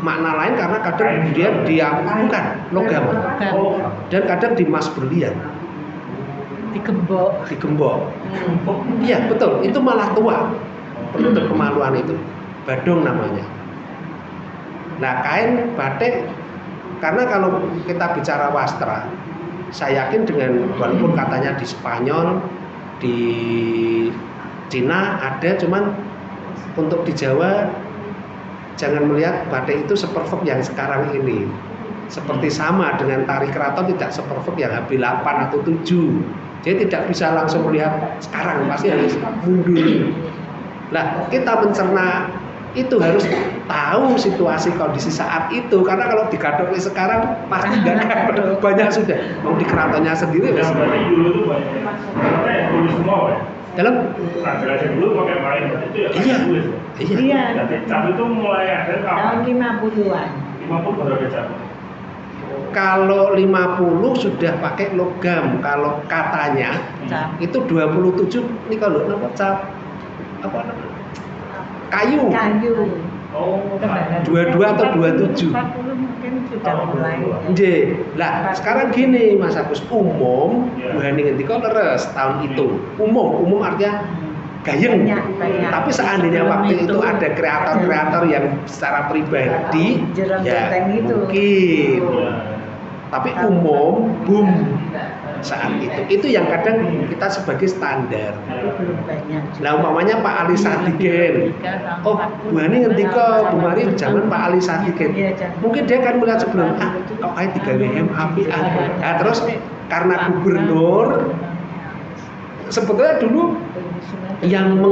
makna lain karena kadang dia bukan logam dan kadang dimas berlian. Digembok. Iya betul. Itu malah tua. Penutup kemaluan itu badong namanya. Nah kain batik karena kalau kita bicara wastra, saya yakin dengan walaupun katanya di Spanyol, di Cina ada, cuman untuk di Jawa jangan melihat batik itu seperfect yang sekarang ini. Seperti sama dengan tari keraton tidak seperfect yang HB8 atau 7. Jadi tidak bisa langsung melihat sekarang, pasti harus mundur. Nah, kita mencerna itu harus tahu situasi kondisi saat itu karena kalau digadok sekarang pasti nggak banyak sudah. Mau di keratonnya sendiri yang berarti dulu tuh banyak yang tulis semua ya. Dalam Belajar dulu pakai main itu ya iya. tulis. Iya. Jadi cap itu mulai ada Tahun kapan? 50-an. 50 baru ada cap. Kalau 50 sudah pakai logam, kalau katanya itu 27 ini kalau apa cap apa namanya? Kayu. Oh, 22 atau 27. 40 mungkin sudah mulai. Nggih. Lah, sekarang gini Mas Agus, umum buhani ngendika leres tahun itu. Umum artinya gayeng. Banyak. Tapi seandainya waktu itu ada kreator-kreator yang secara pribadi Jerem ya genteng itu. mungkin. Tapi umum boom saat itu. Itu yang kadang kita sebagai standar. Tapi belum banyak. Lah umpamanya Pak Ali Sadikin. Oh, Bu Hani ngendika Bu Mari zaman Pak Ali Sadikin. Mungkin dia kan melihat sebelum kok ae digawe MAP. Nah, terus karena gubernur sebetulnya dulu yang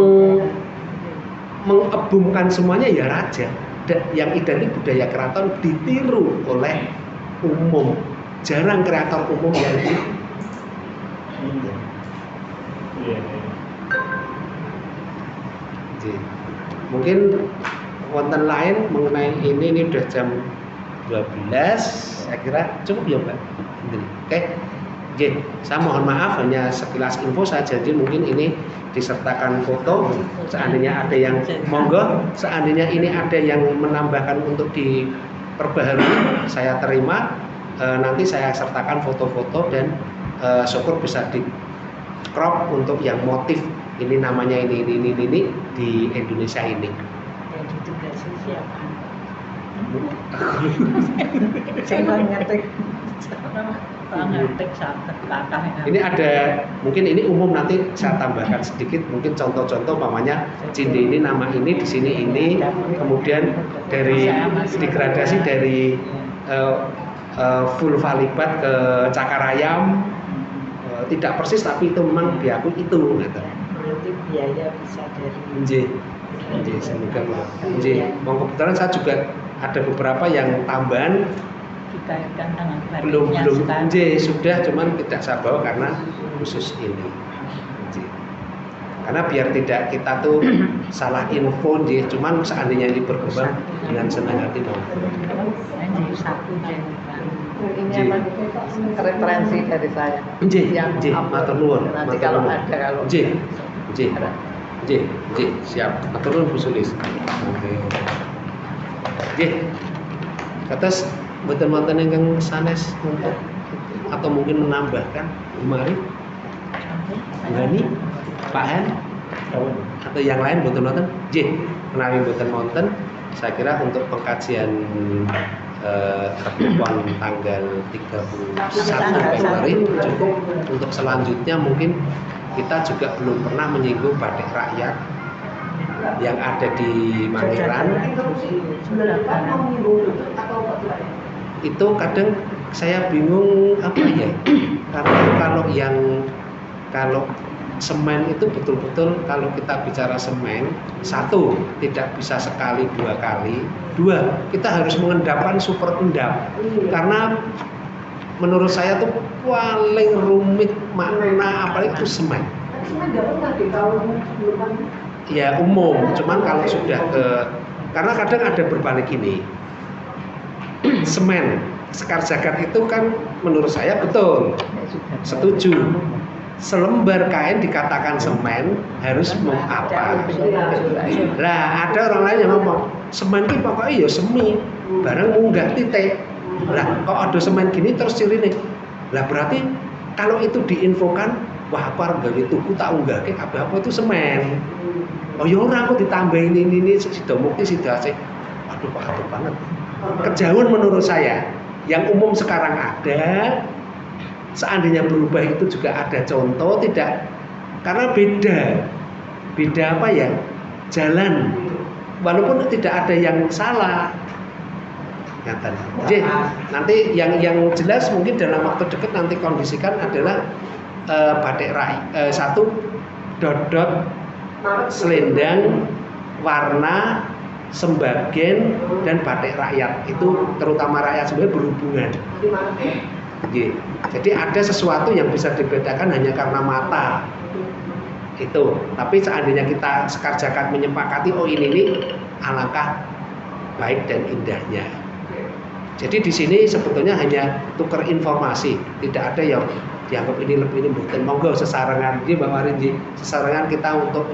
mengebumkan semuanya ya raja. Dan yang identik budaya keraton ditiru oleh umum. Jarang kreator umum yang mungkin konten lain mengenai ini udah jam 12 saya kira cukup ya Mbak. Oke. Saya mohon maaf hanya sekilas info saja, jadi mungkin ini disertakan foto. Seandainya ada yang monggo, seandainya ini ada yang menambahkan untuk diperbaharui, saya terima. Nanti saya sertakan foto-foto dan syukur bisa di crop untuk yang motif ini namanya ini di Indonesia ini. Yang ditugasi siapa? Saya ngetik. Ini ada mungkin ini umum nanti saya tambahkan sedikit mungkin contoh-contoh namanya Cinde ini nama ini di sini ini kemudian dari degradasi dari vulva libat ke cakar ayam tidak persis tapi itu memang diakui itu gitu. Berarti biaya bisa dari Nggih. Semoga kebetulan saya juga ada beberapa yang tambahan dikaitkan dengan belum sekarang. sudah cuman tidak saya bawa karena khusus ini. Karena biar tidak kita tuh salah info nggih, cuman seandainya ini berkembang dengan senang hati mau. Jadi satu Ini apa referensi dari saya. Nggih, Yang nggih, upload. matur nuwun. Nanti matur kalau nuwun. ada kalau Nggih. Nggih. Nggih, siap. Matur nuwun Bu Sulis. Oke. Nggih. Kados mboten-mboten ingkang sanes untuk atau mungkin menambahkan Bu Mari, Bu Hani, Pak Hen, atau yang lain mboten-mboten? Nggih, menawi mboten-mboten, saya kira untuk pengkajian pertemuan tanggal 31 Februari cukup. Untuk selanjutnya mungkin kita juga belum pernah menyinggung batik rakyat yang ada di Mangiran. Itu kadang saya bingung apa ya, karena kalau semen itu betul-betul, kalau kita bicara semen, satu, tidak bisa sekali dua kali, dua, kita harus mengendapkan super endap, karena menurut saya tuh paling rumit makna apalagi itu semen. Ya umum, cuman kalau sudah karena kadang ada berbalik ini, semen, sekar jagat itu kan menurut saya betul, setuju. Selembar kain dikatakan semen harus apa? Lah ada orang lain yang ngomong semen itu pokoknya ya semi, barang munggah titik. Lah kok ada semen gini terus cirine. Lah berarti kalau itu diinfokan, wah apa gawe tuku tak unggahke kabeh apa itu semen. Oh ya ora kok ditambahin ini sida mukti sida sih. Aduh Pak banget. Kejauhan menurut saya. Yang umum sekarang ada, seandainya berubah itu juga ada contoh, tidak, karena beda apa ya, jalan, walaupun tidak ada yang salah. Jadi nanti yang jelas mungkin dalam waktu dekat nanti kondisikan adalah batik satu dot selendang warna sembagen dan batik rakyat, itu terutama rakyat sebenarnya berhubungan. Jadi ada sesuatu yang bisa dibedakan hanya karena mata itu. Tapi seandainya kita sekar jagat menyepakati, oh ini alangkah baik dan indahnya. Jadi di sini sebetulnya hanya tukar informasi, tidak ada yang dianggap ini lebih, ini bukan. Monggo sesarengan, Mbak Marin, sesarengan kita untuk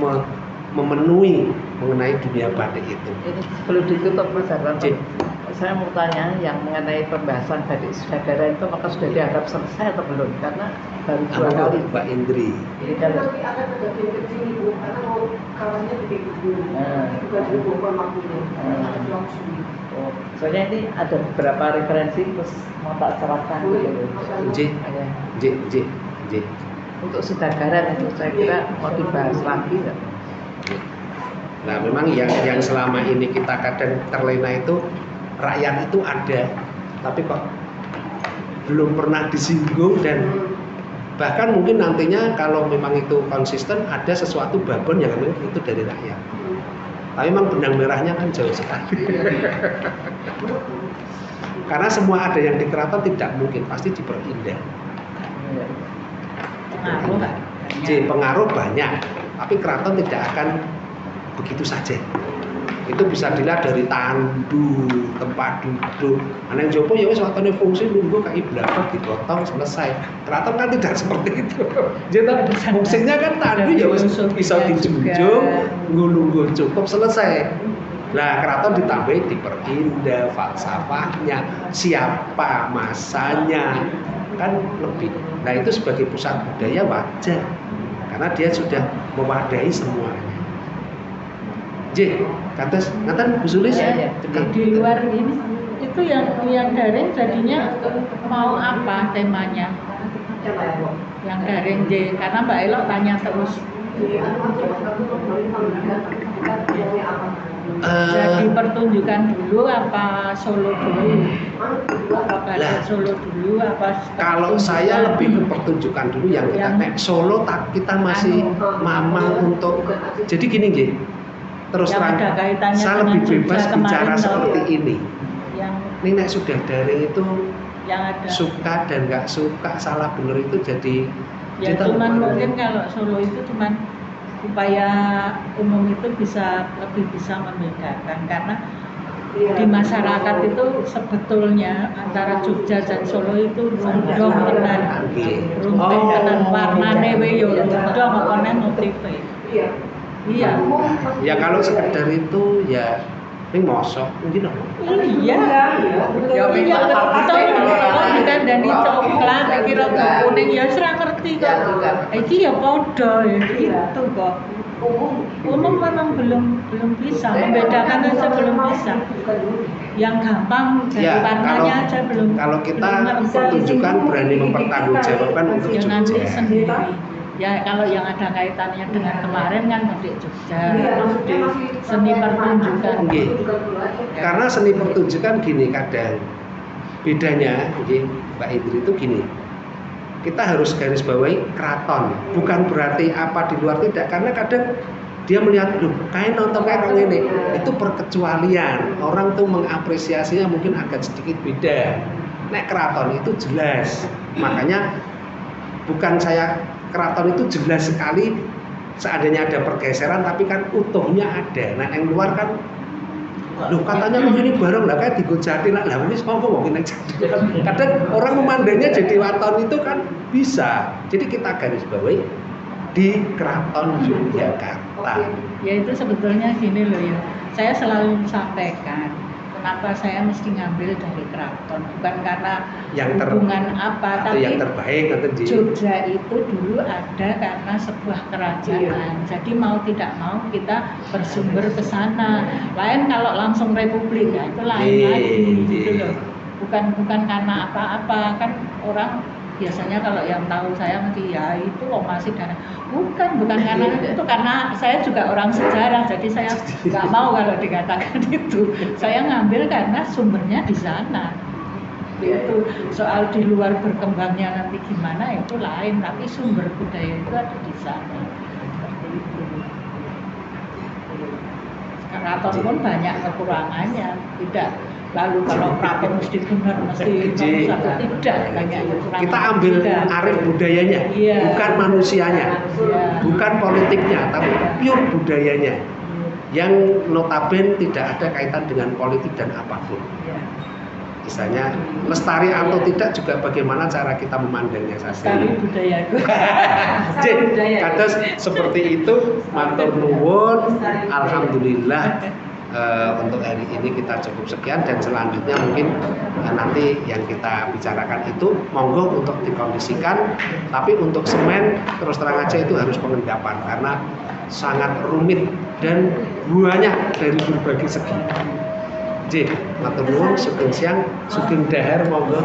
memenuhi mengenai dunia batik itu. Ini perlu ditutup Mas Hartanto. Saya mau tanya yang mengenai pembahasan batik Sudagara itu, maka sudah dianggap selesai atau belum? Karena baru 2 kali. Mbak Indri. Ini kan Nanti akan ada tim kecil Ibu, karena mau kawannya bikin dulu. Juga dihubungkan waktunya. Ada langsung. oh, soalnya ini ada beberapa referensi terus mau tak serahkan gitu. J. Untuk Sudagara itu saya kira mau dibahas lagi kan? Nah memang yang selama ini kita kadang terlena itu rakyat itu ada, tapi kok belum pernah disinggung, dan bahkan mungkin nantinya kalau memang itu konsisten ada sesuatu babon yang memang itu dari rakyat. Tapi memang benang merahnya kan jauh sekali. Karena semua ada yang di keraton tidak mungkin, pasti diperindah. Pengaruh banyak, tapi keraton tidak akan begitu saja. Itu bisa dilihat dari tandu, tempat duduk. Ana yang jopo ya wis watone fungsi nunggu kai berapa digotong selesai. Keraton kan tidak seperti itu. Jadi fungsinya kan tandu ya wis bisa dijunjung, nunggu cukup selesai. Nah, keraton ditambahi diperindah falsafahnya, siapa masanya, kan lebih. Nah, itu sebagai pusat budaya wajar, karena dia sudah mewadahi semuanya. Kates, ngaten Bu Sulis? Ya. Di luar ini itu yang daring jadinya mau apa temanya? Yang daring karena Mbak Elok tanya terus. Jadi pertunjukan dulu apa solo dulu? Apa solo dulu apa? Kalau saya lebih ke pertunjukan dulu yang kita solo, kita masih mamang untuk. Jadi gini nggih. Terus terang, saya lebih bebas bicara seperti ini. Ini nek sudah daring itu yang ada suka dan nggak suka, salah benar itu jadi. Ya cuman mungkin kalau solo itu cuman upaya umum itu lebih bisa membedakan, karena di masyarakat itu sebetulnya antara Jogja dan Solo itu rundong tenan, rumpeh tenan, warnane wae yo rundong apa neh motive. Iya. Ya kalau sekedar itu ya ini mosok mungkin apa? Iya. Ya betul. Oh dikandani coklat iki rada kuning ya ora ngerti kok. Iki ya padha ya gitu kok. Umum memang belum bisa membedakan aja, belum bisa. Yang gampang dari Ya, warnanya aja belum. kalau kita belum ngerti. pertunjukan berani mempertanggungjawabkan untuk Ya nanti Jogja. sendiri. Ya kalau yang ada kaitannya dengan kemarin kan untuk Jogja, di seni pertunjukan. Nggih. Karena seni pertunjukan gini kadang bedanya, nggih, Mbak Indri itu gini. Kita harus garis bawahi keraton, bukan berarti apa di luar tidak, karena kadang dia melihat, loh, kayak nonton kayak ini, itu perkecualian. Orang tuh mengapresiasinya mungkin agak sedikit beda. Nek keraton itu jelas, makanya bukan saya keraton itu jelas sekali. Seandainya ada pergeseran, tapi kan utuhnya ada. Nah yang luar kan, loh katanya kok ini bareng lah kayak digojati lah, ini semua mungkin aja. Kadang orang memandangnya jadi waton itu kan bisa. Jadi kita garis bawahi di Keraton Yogyakarta. Ya itu sebetulnya gini loh ya, saya selalu sampaikan kenapa saya mesti ngambil dari keraton, bukan karena Yang hubungan apa, atau tapi yang terbaik atau di Jogja itu dulu ada karena sebuah kerajaan. Jadi mau tidak mau kita bersumber ke sana. Lain kalau langsung republik, ya itu lain lagi gitu loh. Bukan karena apa-apa, kan orang biasanya kalau yang tahu saya nanti ya itu kok masih karena bukan karena itu, karena saya juga orang sejarah, jadi saya nggak mau kalau dikatakan itu. Saya ngambil karena sumbernya di sana. Itu soal di luar berkembangnya nanti gimana itu lain, tapi sumber budaya itu ada di sana. Seperti itu. Keraton pun banyak kekurangannya, tidak. Lalu kalau keraton mesti benar, mesti tidak, banyak kekurangan. kita ambil arif budayanya, Iya. bukan manusianya, Iya. bukan politiknya, tapi pure budayanya. Yang notabene tidak ada kaitan dengan politik dan apapun. Ya. Misalnya lestari atau tidak juga bagaimana cara kita memandangnya saja. Sekali budaya itu. Jadi kados seperti itu, matur nuwun, alhamdulillah. Untuk hari ini kita cukup sekian, dan selanjutnya mungkin nanti yang kita bicarakan itu monggo untuk dikondisikan, tapi untuk semen terus terang aja itu harus pengendapan karena sangat rumit dan banyak dari berbagai segi. Matur nuwun, sugeng siang, sugeng dahar, monggo.